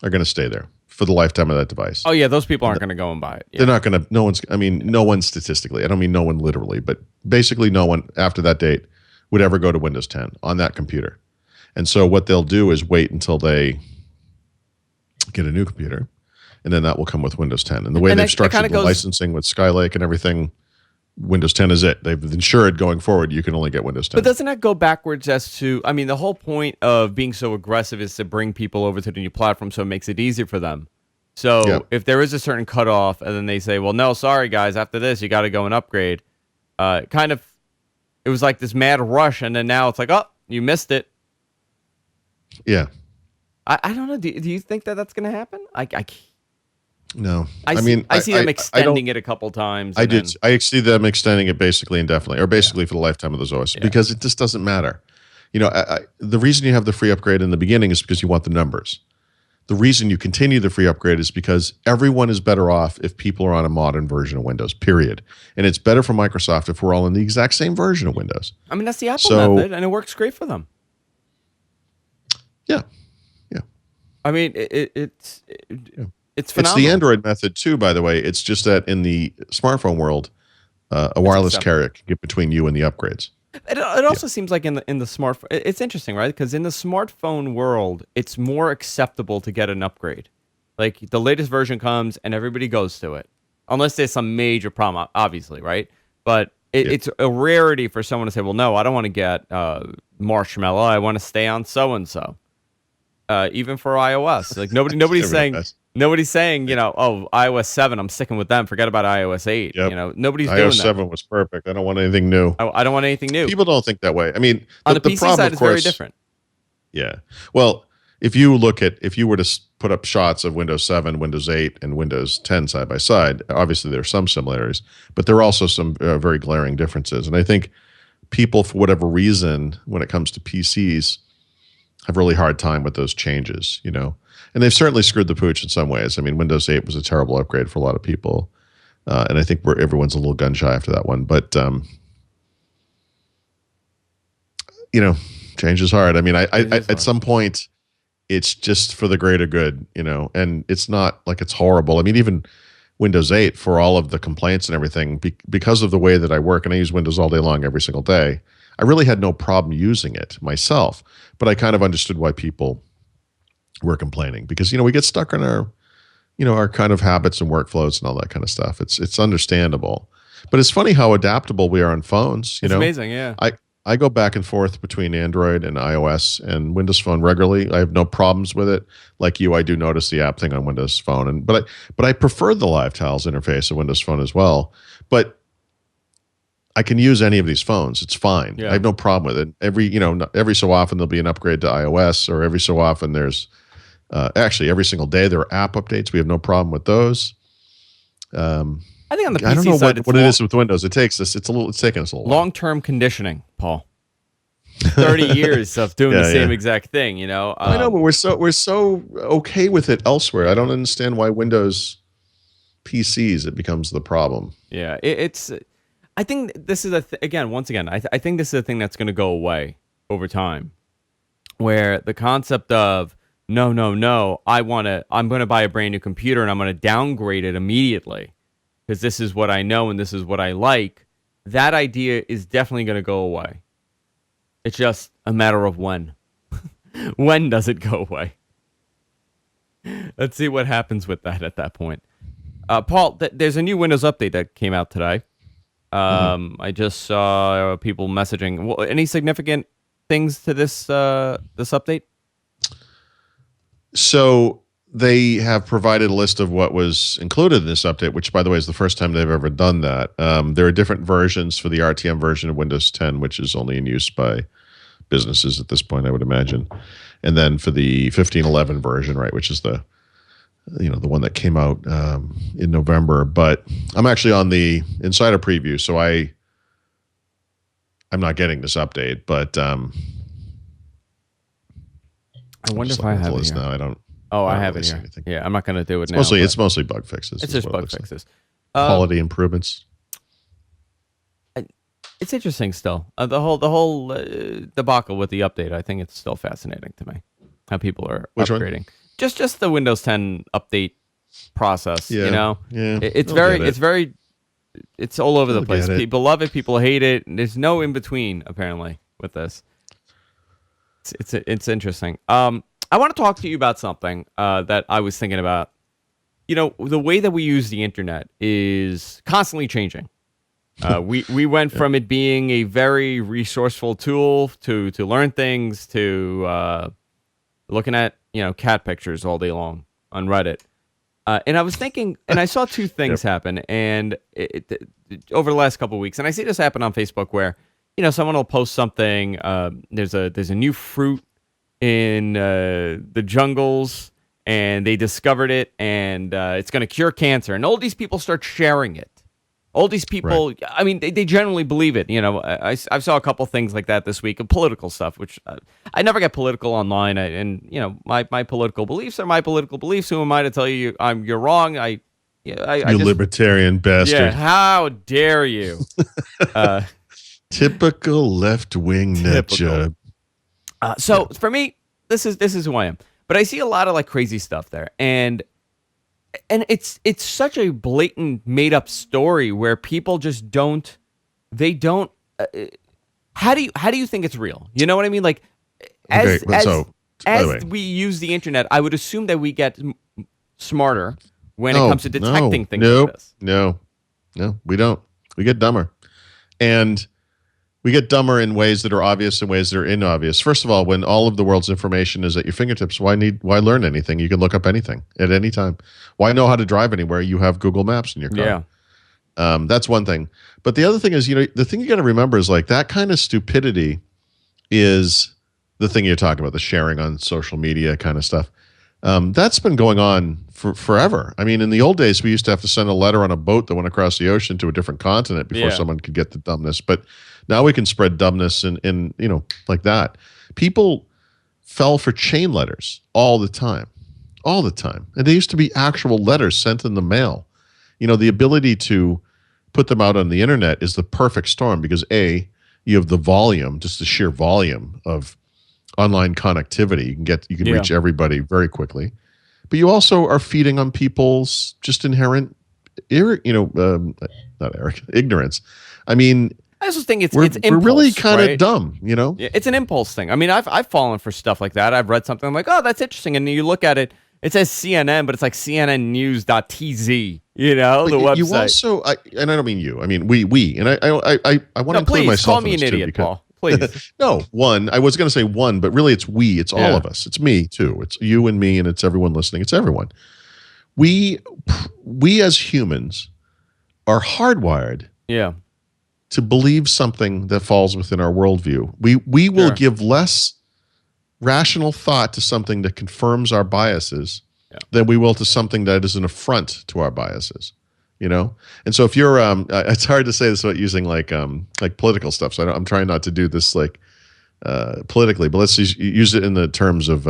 Speaker 3: are going to stay there for the lifetime of that device.
Speaker 1: Oh, yeah, those people aren't going to go and buy it. Yeah.
Speaker 3: They're not going to, no one statistically, I don't mean no one literally, but basically no one after that date would ever go to Windows 10 on that computer. And so what they'll do is wait until they get a new computer, and then that will come with Windows 10. And the way they've structured the licensing with Skylake and everything, Windows 10 is it. They've ensured going forward you can only get Windows 10.
Speaker 1: But doesn't that go backwards as to, the whole point of being so aggressive is to bring people over to the new platform so it makes it easier for them. So if there is a certain cutoff and then they say, well, no, sorry, guys, after this, you got to go and upgrade. It was like this mad rush, and then now it's like, oh, you missed it.
Speaker 3: Yeah.
Speaker 1: I don't know. Do you think that's going to happen?
Speaker 3: No.
Speaker 1: I see them extending it a couple times.
Speaker 3: I see them extending it basically indefinitely, or basically for the lifetime of those OS, because it just doesn't matter. The reason you have the free upgrade in the beginning is because you want the numbers. The reason you continue the free upgrade is because everyone is better off if people are on a modern version of Windows, period. And it's better for Microsoft if we're all in the exact same version of Windows.
Speaker 1: That's the Apple method, and it works great for them.
Speaker 3: Yeah.
Speaker 1: It's phenomenal.
Speaker 3: It's the Android method too, by the way. It's just that in the smartphone world, a wireless carrier can get between you and the upgrades.
Speaker 1: It also seems like in the smartphone, it's interesting, right? Because in the smartphone world, it's more acceptable to get an upgrade. Like the latest version comes and everybody goes to it, unless there's some major problem, obviously, right? But it's a rarity for someone to say, "Well, no, I don't want to get Marshmallow. I want to stay on so and so." Even for iOS, like nobody's saying, oh, iOS 7, I'm sticking with them. Forget about iOS 8. Yep. Nobody's doing that.
Speaker 3: iOS 7 was perfect. I don't want anything new.
Speaker 1: I don't want anything new.
Speaker 3: People don't think that way.
Speaker 1: On the PC
Speaker 3: problem,
Speaker 1: side, it's very different.
Speaker 3: Yeah. Well, if you were to put up shots of Windows 7, Windows 8, and Windows 10 side by side, obviously there are some similarities, but there are also some very glaring differences. And I think people, for whatever reason, when it comes to PCs, have a really hard time with those changes, And they've certainly screwed the pooch in some ways. Windows 8 was a terrible upgrade for a lot of people. And I think everyone's a little gun shy after that one. But, change is hard. At some point, it's just for the greater good, and it's not like it's horrible. Even Windows 8, for all of the complaints and everything, because of the way that I work, and I use Windows all day long every single day, I really had no problem using it myself, but I kind of understood why people were complaining because, we get stuck in our our kind of habits and workflows and all that kind of stuff. It's understandable, but it's funny how adaptable we are on phones.
Speaker 1: It's amazing, yeah.
Speaker 3: I go back and forth between Android and iOS and Windows Phone regularly. I have no problems with it. Like you, I do notice the app thing on Windows Phone, but I prefer the Live Tiles interface of Windows Phone as well. But I can use any of these phones. It's fine.
Speaker 1: Yeah.
Speaker 3: I have no problem with it. Every so often there'll be an upgrade to iOS, or every so often there's actually every single day there are app updates. We have no problem with those.
Speaker 1: I think on the PC
Speaker 3: I don't know
Speaker 1: side,
Speaker 3: what it is with Windows. It's taking us a little while.
Speaker 1: Long-term conditioning, Paul. 30 years of doing the same exact thing, I
Speaker 3: know, but we're so okay with it elsewhere. I don't understand why Windows PCs it becomes the problem.
Speaker 1: Yeah, it's. I think this is once again, I think this is a thing that's going to go away over time, where the concept of no, I'm going to buy a brand new computer and I'm going to downgrade it immediately because this is what I know and this is what I like. That idea is definitely going to go away. It's just a matter of when. When does it go away? Let's see what happens with that at that point. Paul, there's a new Windows update that came out today. I just saw people messaging. Well, any significant things to this update?
Speaker 3: So they have provided a list of what was included in this update, which, by the way, is the first time they've ever done that. There are different versions for the RTM version of Windows 10, which is only in use by businesses at this point, I would imagine. And then for the 15.11 version, right, which is the one that came out in November. But I'm actually on the Insider preview, so I'm not getting this update. But
Speaker 1: I wonder if I have it here.
Speaker 3: Now. I don't.
Speaker 1: I have it here. Anything. Yeah, I'm not going to do it now.
Speaker 3: It's mostly bug fixes.
Speaker 1: It's just bug fixes.
Speaker 3: Quality improvements.
Speaker 1: It's interesting still. The whole debacle with the update. I think it's still fascinating to me how people are upgrading. One? Just the Windows 10 update process.
Speaker 3: Yeah.
Speaker 1: It's all over the place. People love it. People hate it. There's no in between apparently with this. It's interesting. I want to talk to you about something that I was thinking about. The way that we use the internet is constantly changing. We went from it being a very resourceful tool to learn things to looking at cat pictures all day long on Reddit. And I was thinking, and I saw two things happen, and over the last couple of weeks, and I see this happen on Facebook where someone will post something. There's a new fruit in the jungles, and they discovered it, and it's going to cure cancer, and all these people start sharing it. All these people, right. I mean, they generally believe it. I saw a couple things like that this week of political stuff, which I never get political online. My political beliefs are my political beliefs. Who am I to tell you you're wrong?
Speaker 3: You libertarian bastard.
Speaker 1: Yeah, how dare you?
Speaker 3: Typical left-wing nut job.
Speaker 1: So for me, this is who I am. But I see a lot of like crazy stuff there, and it's such a blatant made up story where people just don't. How do you think it's real? You know what I mean? Like as we use the internet, I would assume that we get smarter when it comes to detecting things like this.
Speaker 3: No, we don't. We get dumber, and we get dumber in ways that are obvious and ways that are inobvious. First of all, when all of the world's information is at your fingertips, why learn anything? You can look up anything at any time. Why know how to drive anywhere? You have Google Maps in your car. Yeah. That's one thing. But the other thing is, the thing you got to remember is like that kind of stupidity is the thing you're talking about, the sharing on social media kind of stuff. That's been going on for forever. I mean, in the old days, we used to have to send a letter on a boat that went across the ocean to a different continent before someone could get the dumbness. But now we can spread dumbness in like that. People fell for chain letters all the time. And they used to be actual letters sent in the mail. The ability to put them out on the internet is the perfect storm because A, you have the volume, just the sheer volume of online connectivity. You can reach everybody very quickly. But you also are feeding on people's just inherent ignorance. I mean,
Speaker 1: I just think it's impulse,
Speaker 3: we're really kind of
Speaker 1: right?
Speaker 3: dumb,
Speaker 1: Yeah, it's an impulse thing. I mean, I've fallen for stuff like that. I've read something, I'm like, oh, that's interesting, and you look at it, It says CNN, but it's like cnnnews.tz. You know, the website.
Speaker 3: You also, and I don't mean you. I mean we, and I want to include
Speaker 1: please,
Speaker 3: myself.
Speaker 1: Call me an idiot, Paul. Please.
Speaker 3: No, one. I was going to say one, but really, it's we. It's all of us. It's me too. It's you and me, and it's everyone listening. It's everyone. We as humans are hardwired.
Speaker 1: Yeah.
Speaker 3: To believe something that falls within our worldview. We will give less rational thought to something that confirms our biases than we will to something that is an affront to our biases, you know? And so if you're, it's hard to say this without using like political stuff. So I'm trying not to do this like politically, but let's use it in the terms of,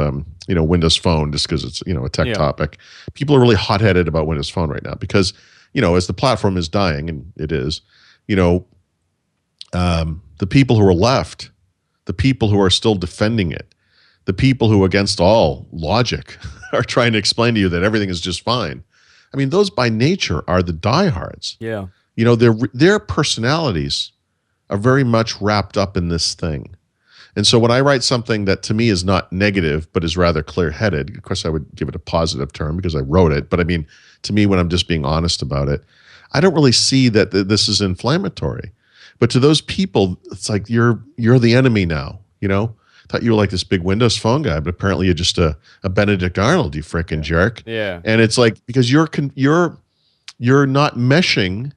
Speaker 3: Windows Phone, just because it's, a tech topic. People are really hot-headed about Windows Phone right now because, as the platform is dying, and it is, the people who are left, the people who are still defending it, the people who, against all logic, are trying to explain to you that everything is just fine. I mean, those by nature are the diehards.
Speaker 1: Yeah.
Speaker 3: Their personalities are very much wrapped up in this thing. And so when I write something that to me is not negative, but is rather clear-headed, of course I would give it a positive term because I wrote it. But I mean, to me, when I'm just being honest about it, I don't really see that this is inflammatory. But to those people, it's like you're the enemy now, Thought you were like this big Windows Phone guy, but apparently you're just a Benedict Arnold, you frickin' jerk.
Speaker 1: Yeah.
Speaker 3: And it's like because you're not meshing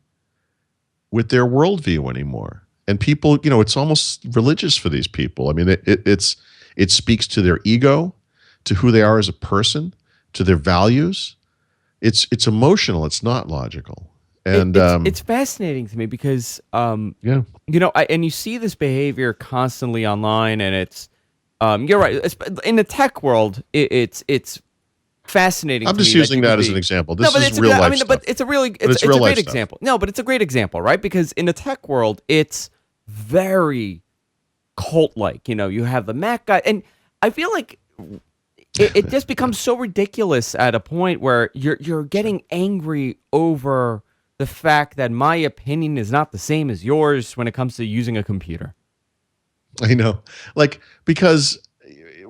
Speaker 3: with their worldview anymore. And people, it's almost religious for these people. I mean, it speaks to their ego, to who they are as a person, to their values. It's emotional. It's not logical. And
Speaker 1: it's fascinating to me because and you see this behavior constantly online, and it's you're right. In the tech world, it's fascinating.
Speaker 3: I'm just using that as an example. This is real life stuff.
Speaker 1: But it's a great example. No, but it's a great example, right? Because in the tech world, it's very cult-like. You have the Mac guy, and I feel like it just becomes so ridiculous at a point where you're getting angry over the fact that my opinion is not the same as yours when it comes to using a computer.
Speaker 3: I know. Because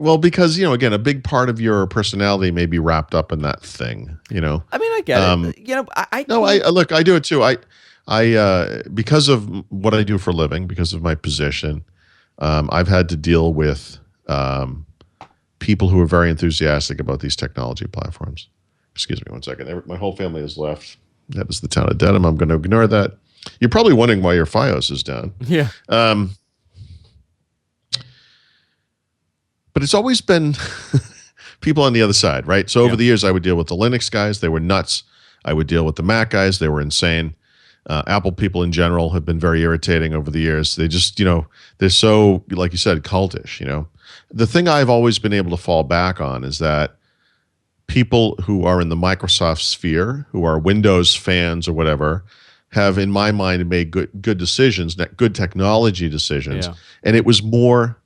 Speaker 3: again, a big part of your personality may be wrapped up in that thing, I mean,
Speaker 1: I get it.
Speaker 3: Look, I do it too. I because of what I do for a living, because of my position, I've had to deal with people who are very enthusiastic about these technology platforms. Excuse me one second. My whole family has left. That is the town of Dedham. I'm going to ignore that. You're probably wondering why your FiOS is down.
Speaker 1: Yeah.
Speaker 3: But it's always been people on the other side, right? So over the years, I would deal with the Linux guys. They were nuts. I would deal with the Mac guys. They were insane. Apple people in general have been very irritating over the years. They just, they're so, like you said, cultish, The thing I've always been able to fall back on is that people who are in the Microsoft sphere, who are Windows fans or whatever, have, in my mind, made good decisions, good technology decisions. Yeah. And it was more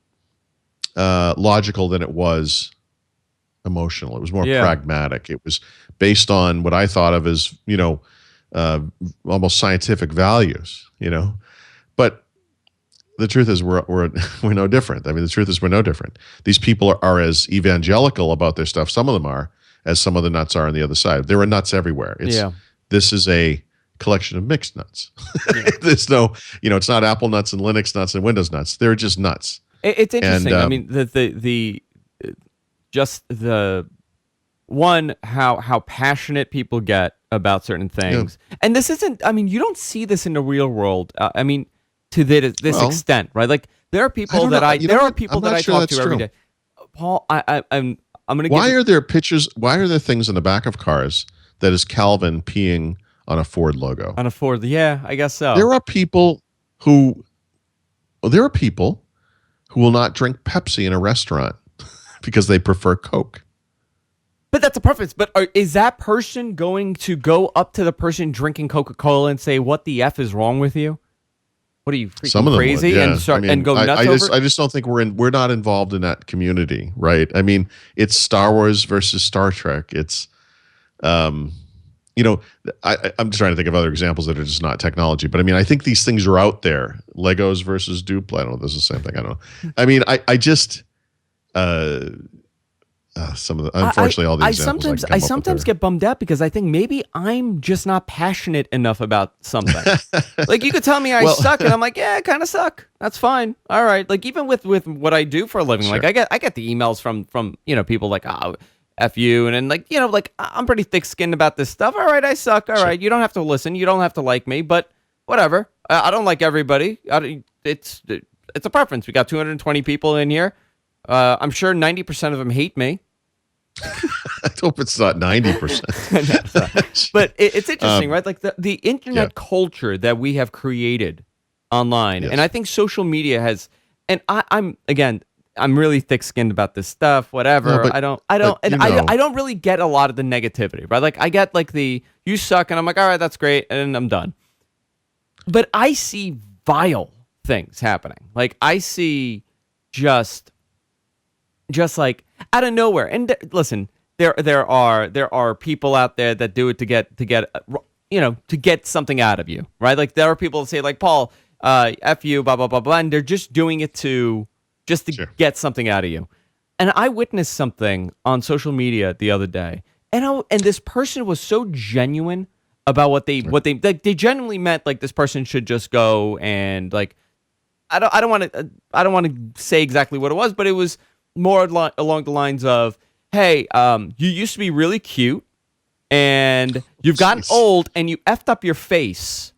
Speaker 3: logical than it was emotional. It was more pragmatic. It was based on what I thought of as, almost scientific values, But the truth is we're no different. I mean, the truth is we're no different. These people are as evangelical about their stuff, some of them are, as some of the nuts are on the other side. There are nuts everywhere. This is a collection of mixed nuts. Yeah. There's no, it's not Apple nuts and Linux nuts and Windows nuts. They're just nuts.
Speaker 1: It's interesting. I mean, how passionate people get about certain things. Yeah. And this isn't, I mean, you don't see this in the real world. I mean, to this extent, right? Like there are people that I talk to every day. Paul, I'm going to
Speaker 3: Why are there pictures, why are there things in the back of cars that is Calvin peeing on a Ford logo?
Speaker 1: On a Ford, yeah, I guess so.
Speaker 3: There are people who will not drink Pepsi in a restaurant because they prefer Coke.
Speaker 1: But that's a preference. But is that person going to go up to the person drinking Coca-Cola and say, "What the F is wrong with you? What are you freaking crazy?"
Speaker 3: Would, yeah.
Speaker 1: And start and go nuts
Speaker 3: I just don't think we're not involved in that community, right? I mean, it's Star Wars versus Star Trek. It's I'm just trying to think of other examples that are just not technology. But I mean, I think these things are out there. Legos versus Duplo. I don't know if this is the same thing. I don't know. I mean, I just some of the unfortunately all the examples
Speaker 1: I sometimes get bummed out because I think maybe I'm just not passionate enough about something. Like you could tell me I suck, and I'm like, yeah, I kind of suck. That's fine. All right. Like even with what I do for a living,
Speaker 3: Sure.
Speaker 1: like I get the emails from people like, oh, F you, and then like like I'm pretty thick skinned about this stuff. All right, I suck. All right, you don't have to listen. You don't have to like me, but whatever. I don't like everybody. It's a preference. We got 220 people in here. I'm sure 90% of them hate me.
Speaker 3: I hope it's not 90%.
Speaker 1: But it's interesting, right? Like the internet culture that we have created online, and I think social media has. And I'm really thick-skinned about this stuff. Whatever.
Speaker 3: No,
Speaker 1: I don't really get a lot of the negativity, right? Like I get like the you suck, and I'm like, all right, that's great, and I'm done. But I see vile things happening. Like I see just like out of nowhere. And listen, there are people out there that do it to get something out of you, right? Like there are people that say like, Paul, F you, blah blah blah blah, and they're just doing it to get something out of you. And I witnessed something on social media the other day, and this person was so genuine about what they they genuinely meant. Like this person should just go and like I don't want to say exactly what it was, but it was more along the lines of, hey, you used to be really cute, and you've gotten old, and you effed up your face.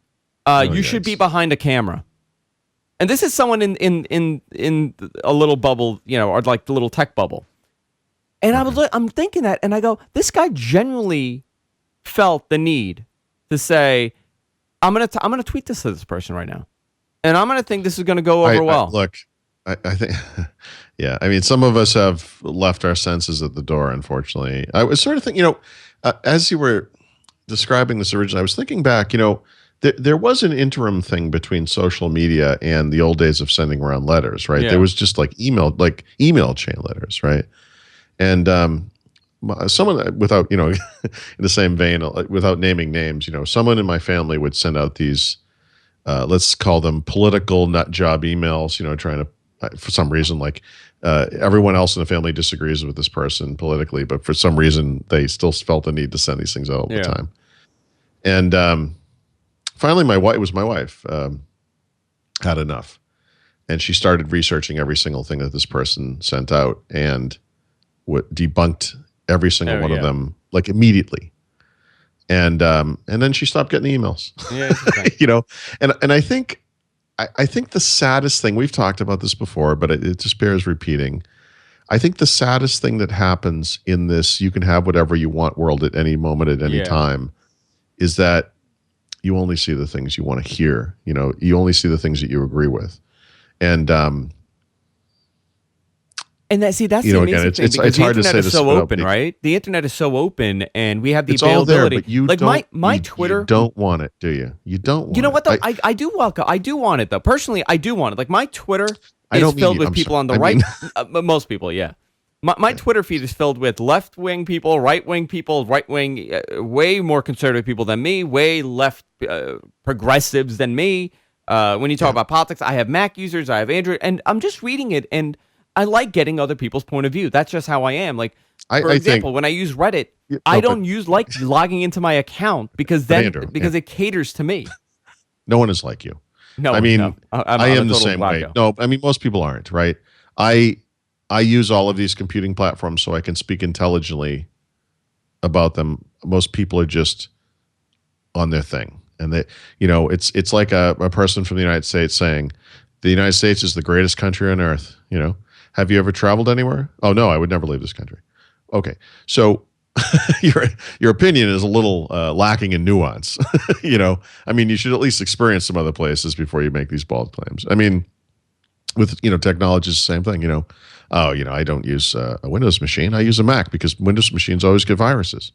Speaker 1: You should be behind a camera. And this is someone in a little bubble, or like the little tech bubble. And I'm thinking that, and I go, this guy genuinely felt the need to say, I'm gonna tweet this to this person right now, and I'm gonna think this is gonna go over well.
Speaker 3: Look, I think, yeah. I mean, some of us have left our senses at the door, unfortunately. I was sort of thinking, as you were describing this originally, I was thinking back, there was an interim thing between social media and the old days of sending around letters, right? Yeah. There was just like email chain letters, right? And someone, without, in the same vein, without naming names, someone in my family would send out these, let's call them political nut job emails, trying to, for some reason, like everyone else in the family disagrees with this person politically, but for some reason they still felt the need to send these things out all the time. And finally, my wife had enough, and she started researching every single thing that this person sent out and debunked every single one of them like immediately. And then she stopped getting the emails. And I think the saddest thing, we've talked about this before, but it just bears repeating. I think the saddest thing that happens in this you can have whatever you want world at any moment, at any time, is that you only see the things you want to hear. You only see the things that you agree with. And
Speaker 1: that's the amazing thing, because the internet is so open, right? The internet is so open, and we have the availability.
Speaker 3: All there, but you
Speaker 1: like my Twitter.
Speaker 3: You don't want it, do you? You don't want it.
Speaker 1: You know what, though? I do welcome. I do want it, though. Personally, I do want it. Like my Twitter is filled with people on the right. Most people, yeah. My Twitter feed is filled with left-wing people, right-wing, way more conservative people than me, way left progressives than me. When you talk about politics, I have Mac users, I have Android, and I'm just reading it, and I like getting other people's point of view. That's just how I am. Like, for example, when I use Reddit, I don't like logging into my account because it caters to me.
Speaker 3: No one is like you.
Speaker 1: No,
Speaker 3: I mean,
Speaker 1: no.
Speaker 3: I am the same way. No, I mean, most people aren't, right? I use all of these computing platforms so I can speak intelligently about them. Most people are just on their thing. And they, it's like a person from the United States saying, the United States is the greatest country on earth. Have you ever traveled anywhere? Oh no, I would never leave this country. Okay. So your opinion is a little lacking in nuance. I mean, you should at least experience some other places before you make these bold claims. I mean, with, technology is the same thing, I don't use a Windows machine. I use a Mac because Windows machines always get viruses.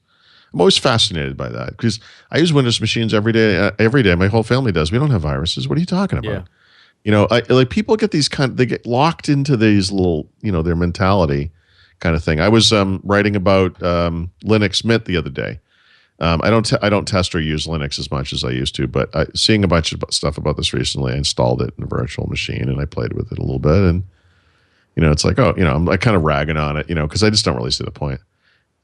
Speaker 3: I'm always fascinated by that because I use Windows machines every day. My whole family does. We don't have viruses. What are you talking about? Like people get they get locked into these little, their mentality kind of thing. I was writing about Linux Mint the other day. I don't test or use Linux as much as I used to, but seeing a bunch of stuff about this recently, I installed it in a virtual machine and I played with it a little bit, It's like, oh, I'm like kind of ragging on it, because I just don't really see the point.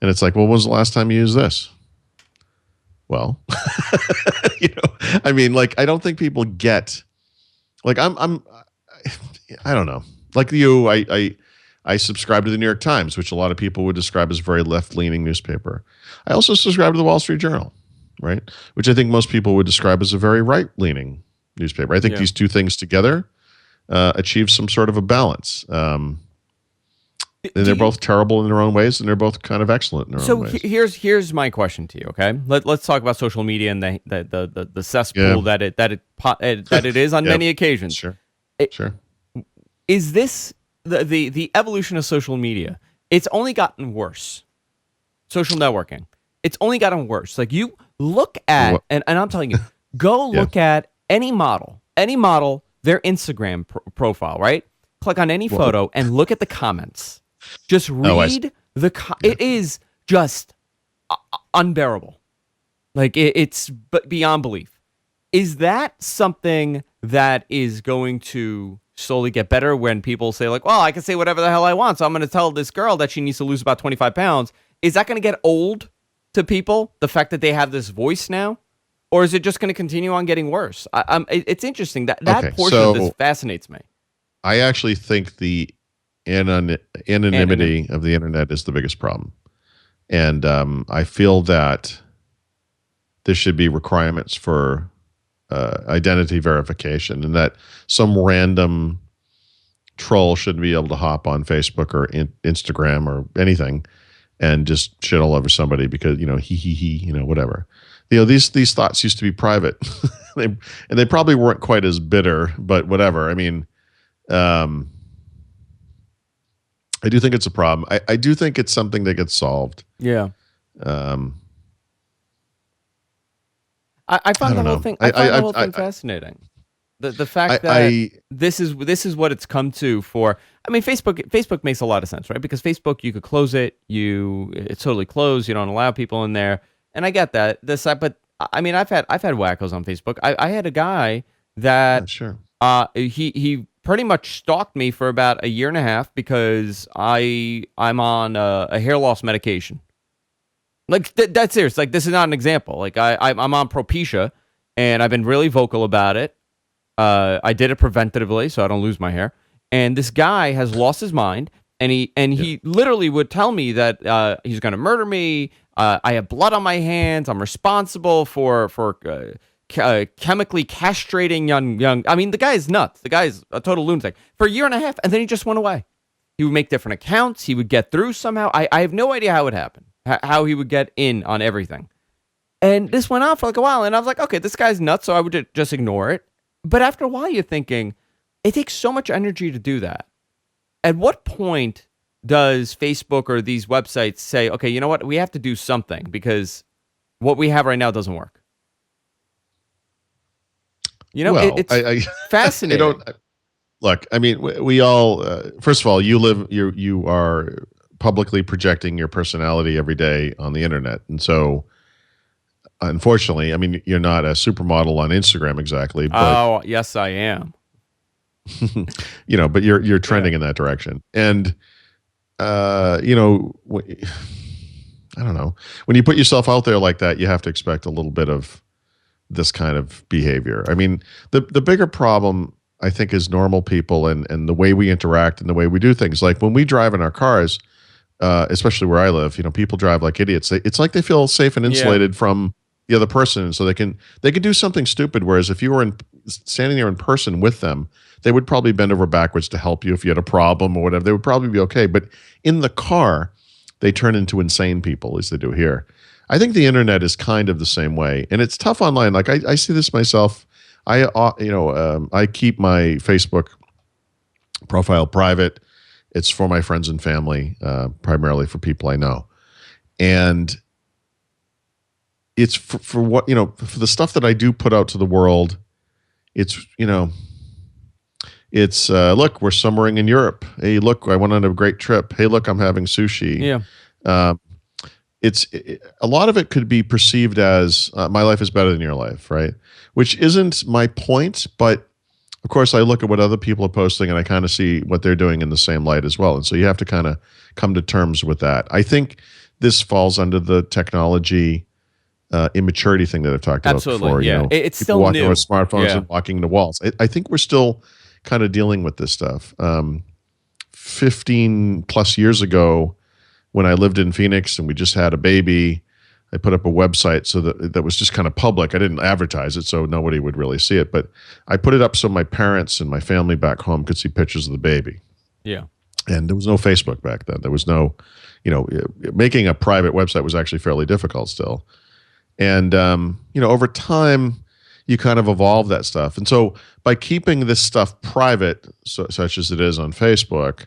Speaker 3: And it's like, well, when was the last time you used this? Well, I mean, like, I don't think people get, like, I don't know. Like you, I subscribe to the New York Times, which a lot of people would describe as a very left-leaning newspaper. I also subscribe to the Wall Street Journal, right? Which I think most people would describe as a very right-leaning newspaper. I think these two things together achieve some sort of a balance. And they're both terrible in their own ways, and they're both kind of excellent in their own ways.
Speaker 1: So here's my question to you. Okay, let's talk about social media and the cesspool that it is on many occasions.
Speaker 3: Sure. Sure.
Speaker 1: Is this the evolution of social media? It's only gotten worse. Social networking. It's only gotten worse. Like, you look at, and I'm telling you, go look at any model, their Instagram profile, right? Click on any photo and look at the comments. Just read it is just unbearable. Like, it's beyond belief. Is that something that is going to slowly get better when people say, like, well, I can say whatever the hell I want, so I'm going to tell this girl that she needs to lose about 25 pounds? Is that going to get old to people, the fact that they have this voice now? Or is it just going to continue on getting worse? It's interesting. That portion of this fascinates me.
Speaker 3: I actually think the anonymity of the internet is the biggest problem. And I feel that there should be requirements for identity verification, and that some random troll shouldn't be able to hop on Facebook or Instagram or anything and just shit all over somebody because, whatever. These thoughts used to be private. and they probably weren't quite as bitter, but whatever. I mean, I do think it's a problem. I do think it's something that gets solved.
Speaker 1: Yeah. I find the whole thing. I find the whole thing fascinating. The fact that this is what it's come to for. I mean, Facebook makes a lot of sense, right? Because Facebook, you could close it. It's totally closed. You don't allow people in there, and I get that. But I mean, I've had wackos on Facebook. I had a guy that
Speaker 3: sure.
Speaker 1: He pretty much stalked me for about a year and a half because I'm on a hair loss medication. Like, that's serious. Like, this is not an example. Like, I'm on Propecia, and I've been really vocal about it. I did it preventatively, so I don't lose my hair. And this guy has lost his mind, and he literally would tell me that he's going to murder me. I have blood on my hands. I'm responsible for chemically castrating young. I mean, the guy is nuts. The guy is a total lunatic for a year and a half, and then he just went away. He would make different accounts. He would get through somehow. I have no idea how it happened. How he would get in on everything. And this went on for like a while, and I was like, okay, this guy's nuts, so I would just ignore it. But after a while, you're thinking, it takes so much energy to do that. At what point does Facebook or these websites say, okay, you know what, we have to do something because what we have right now doesn't work? It's fascinating.
Speaker 3: Look, I mean, we all, first of all, you are publicly projecting your personality every day on the internet. And so, unfortunately, I mean, you're not a supermodel on Instagram exactly. But,
Speaker 1: oh, yes, I am.
Speaker 3: But you're trending in that direction. And, I don't know. When you put yourself out there like that, you have to expect a little bit of this kind of behavior. I mean, the bigger problem, I think, is normal people and the way we interact and the way we do things. Like when we drive in our cars, especially where I live, people drive like idiots. It's like they feel safe and insulated from the other person, so they can do something stupid. Whereas if you were standing there in person with them, they would probably bend over backwards to help you if you had a problem or whatever. They would probably be okay. But in the car, they turn into insane people, as they do here. I think the internet is kind of the same way, and it's tough online. Like I see this myself. I keep my Facebook profile private. It's for my friends and family, primarily for people I know. And it's for what, for the stuff that I do put out to the world. It's, look, we're summering in Europe. Hey, look, I went on a great trip. Hey, look, I'm having sushi.
Speaker 1: Yeah.
Speaker 3: A lot of it could be perceived as my life is better than your life, right? Which isn't my point, but of course, I look at what other people are posting and I kind of see what they're doing in the same light as well. And so you have to kind of come to terms with that. I think this falls under the technology immaturity thing that I've talked about before.
Speaker 1: Yeah.
Speaker 3: You know,
Speaker 1: It's
Speaker 3: people
Speaker 1: still
Speaker 3: walking
Speaker 1: new.
Speaker 3: with smartphones
Speaker 1: Yeah.
Speaker 3: and walking the walls. I think we're still kind of dealing with this stuff. 15 plus years ago, when I lived in Phoenix and we just had a baby, I put up a website so that was just kind of public. I didn't advertise it, so nobody would really see it. But I put it up so my parents and my family back home could see pictures of the baby.
Speaker 1: Yeah.
Speaker 3: And there was no Facebook back then. There was no, making a private website was actually fairly difficult still. And, over time, you kind of evolve that stuff. And so by keeping this stuff private, such as it is on Facebook,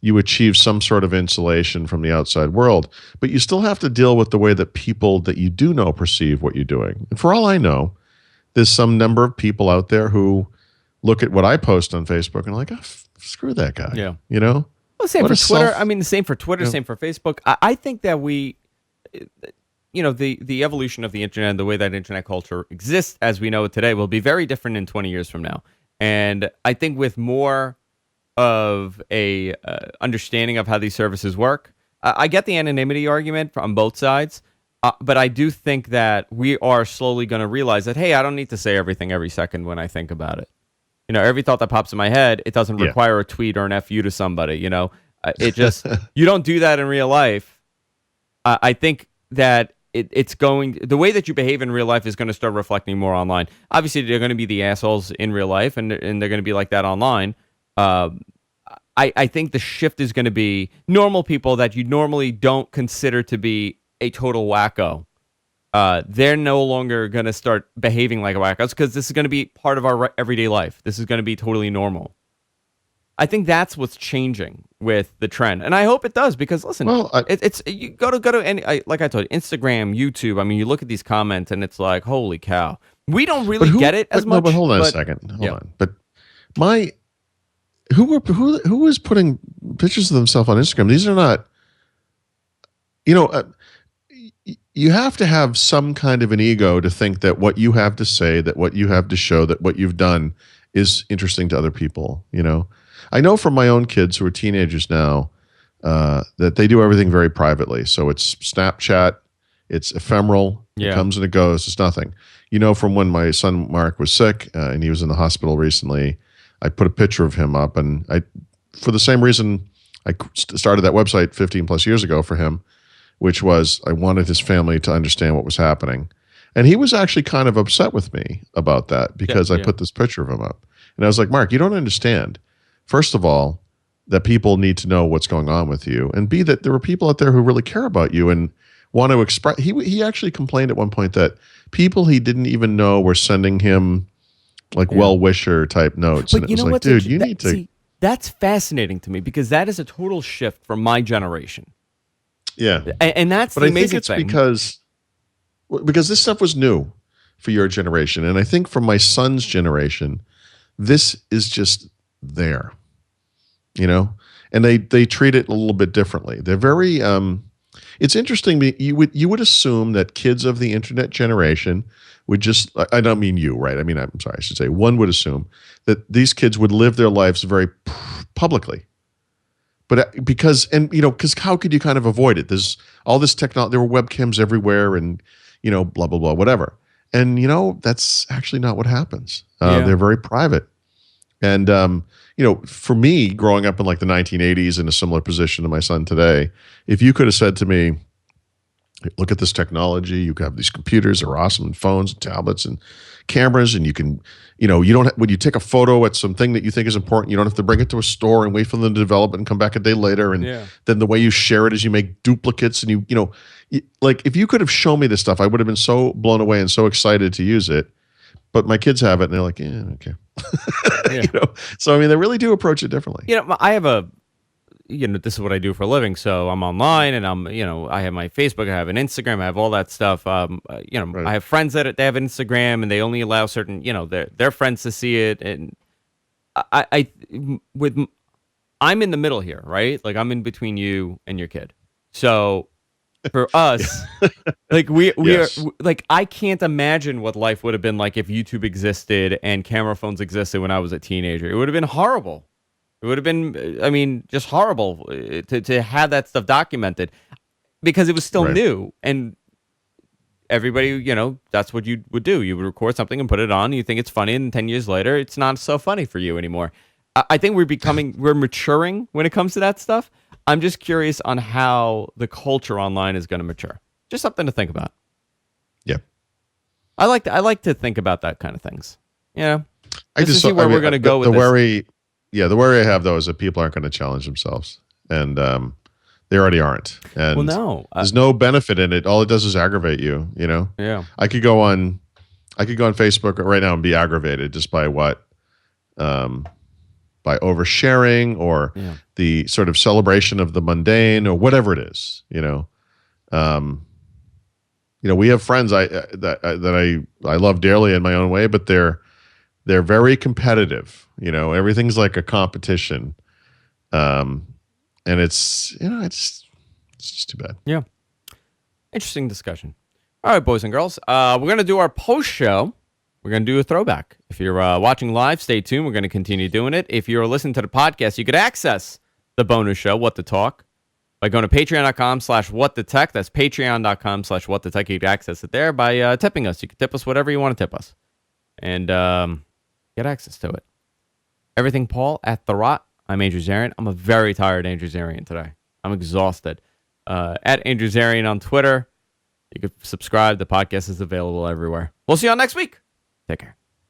Speaker 3: you achieve some sort of insulation from the outside world, but you still have to deal with the way that people that you do know perceive what you're doing. And for all I know, there's some number of people out there who look at what I post on Facebook and are like, screw that guy.
Speaker 1: Yeah.
Speaker 3: Well,
Speaker 1: same for Twitter. Same for Twitter, same for Facebook. I think that the evolution of the internet and the way that internet culture exists as we know it today will be very different in 20 years from now. And I think with more of a understanding of how these services work, I get the anonymity argument on both sides, but I do think that we are slowly going to realize that, hey, I don't need to say everything every second when I think about it. Every thought that pops in my head, it doesn't require a tweet or an FU to somebody. It just you don't do that in real life. I think that the way that you behave in real life is going to start reflecting more online. Obviously, they're going to be the assholes in real life, and they're going to be like that online. I think the shift is going to be normal people that you normally don't consider to be a total wacko. They're no longer going to start behaving like wackos because this is going to be part of our everyday life. This is going to be totally normal. I think that's what's changing with the trend, and I hope it does because listen, it's you go to any like I told you, Instagram, YouTube. I mean, you look at these comments and it's like, holy cow, we don't really get it as much.
Speaker 3: No, but hold on a second. Hold on. But who is putting pictures of themselves on Instagram? These are not, you have to have some kind of an ego to think that what you have to say, that what you have to show, that what you've done is interesting to other people. I know from my own kids who are teenagers now that they do everything very privately. So it's Snapchat, it's ephemeral, it comes and it goes, it's nothing. From when my son Mark was sick and he was in the hospital recently, I put a picture of him up, and for the same reason I started that website 15 plus years ago for him, which was I wanted his family to understand what was happening. And he was actually kind of upset with me about that because I put this picture of him up. And I was like, Mark, you don't understand. First of all, that people need to know what's going on with you. And B, that there are people out there who really care about you and want to express. He actually complained at one point that people he didn't even know were sending him well-wisher type notes.
Speaker 1: But
Speaker 3: and it was like, dude, you need to.
Speaker 1: See, that's fascinating to me because that is a total shift from my generation.
Speaker 3: Yeah.
Speaker 1: And that's the amazing thing.
Speaker 3: Because this stuff was new for your generation. And I think for my son's generation, this is just there, and they treat it a little bit differently. They're very, it's interesting. You would assume that kids of the internet generation would just, I don't mean you, right? I mean, I'm sorry, I should say one would assume that these kids would live their lives very publicly. But because how could you kind of avoid it? There's all this technology, there were webcams everywhere and, blah, blah, blah, whatever. And, that's actually not what happens. They're very private. And, for me, growing up in like the 1980s in a similar position to my son today, if you could have said to me, look at this technology, you have these computers, they're awesome, and phones and tablets and cameras, and you can, when you take a photo at something that you think is important, you don't have to bring it to a store and wait for them to develop it and come back a day later. And then the way you share it is you make duplicates and like if you could have shown me this stuff, I would have been so blown away and so excited to use it. But my kids have it and they're like, yeah, okay. So, I mean, they really do approach it differently.
Speaker 1: I have this is what I do for a living. So I'm online and I have my Facebook, I have an Instagram, I have all that stuff. Right. I have friends that they have Instagram and they only allow certain, their friends to see it. And I'm in the middle here, right? Like I'm in between you and your kid. So for us. Like we
Speaker 3: Yes.
Speaker 1: are like I can't imagine what life would have been like if YouTube existed and camera phones existed when I was a teenager. It would have been horrible. It would have been, I mean, just horrible to have that stuff documented because it was still
Speaker 3: Right.
Speaker 1: new and everybody, that's what you would do. You would record something and put it on. You think it's funny, and 10 years later, it's not so funny for you anymore. I think we're maturing when it comes to that stuff. I'm just curious on how the culture online is going to mature. Just something to think about.
Speaker 3: Yeah.
Speaker 1: I like to think about that kind of things.
Speaker 3: I
Speaker 1: Just
Speaker 3: just
Speaker 1: to see where we're going to go with
Speaker 3: the
Speaker 1: this.
Speaker 3: worry. Yeah, the worry I have though is that people aren't going to challenge themselves, and they already aren't. And
Speaker 1: Well, no.
Speaker 3: there's no benefit in it. All it does is aggravate you.
Speaker 1: Yeah.
Speaker 3: I could go on Facebook right now and be aggravated just by what, by oversharing or the sort of celebration of the mundane or whatever it is. We have friends that I love dearly in my own way, but they're very competitive. Everything's like a competition, and it's just too bad.
Speaker 1: Yeah. Interesting discussion. All right, boys and girls. We're going to do our post show. We're going to do a throwback. If you're watching live, stay tuned. We're going to continue doing it. If you're listening to the podcast, you could access the bonus show, What the Talk, by going to patreon.com/whatthetech. That's patreon.com/whatthetech. You can access it there by tipping us. You can tip us whatever you want to tip us. And get access to it. Everything Paul at The Rot. I'm Andrew Zarian. I'm a very tired Andrew Zarian today. I'm exhausted. At Andrew Zarian on Twitter. You can subscribe. The podcast is available everywhere. We'll see you all next week. Take care.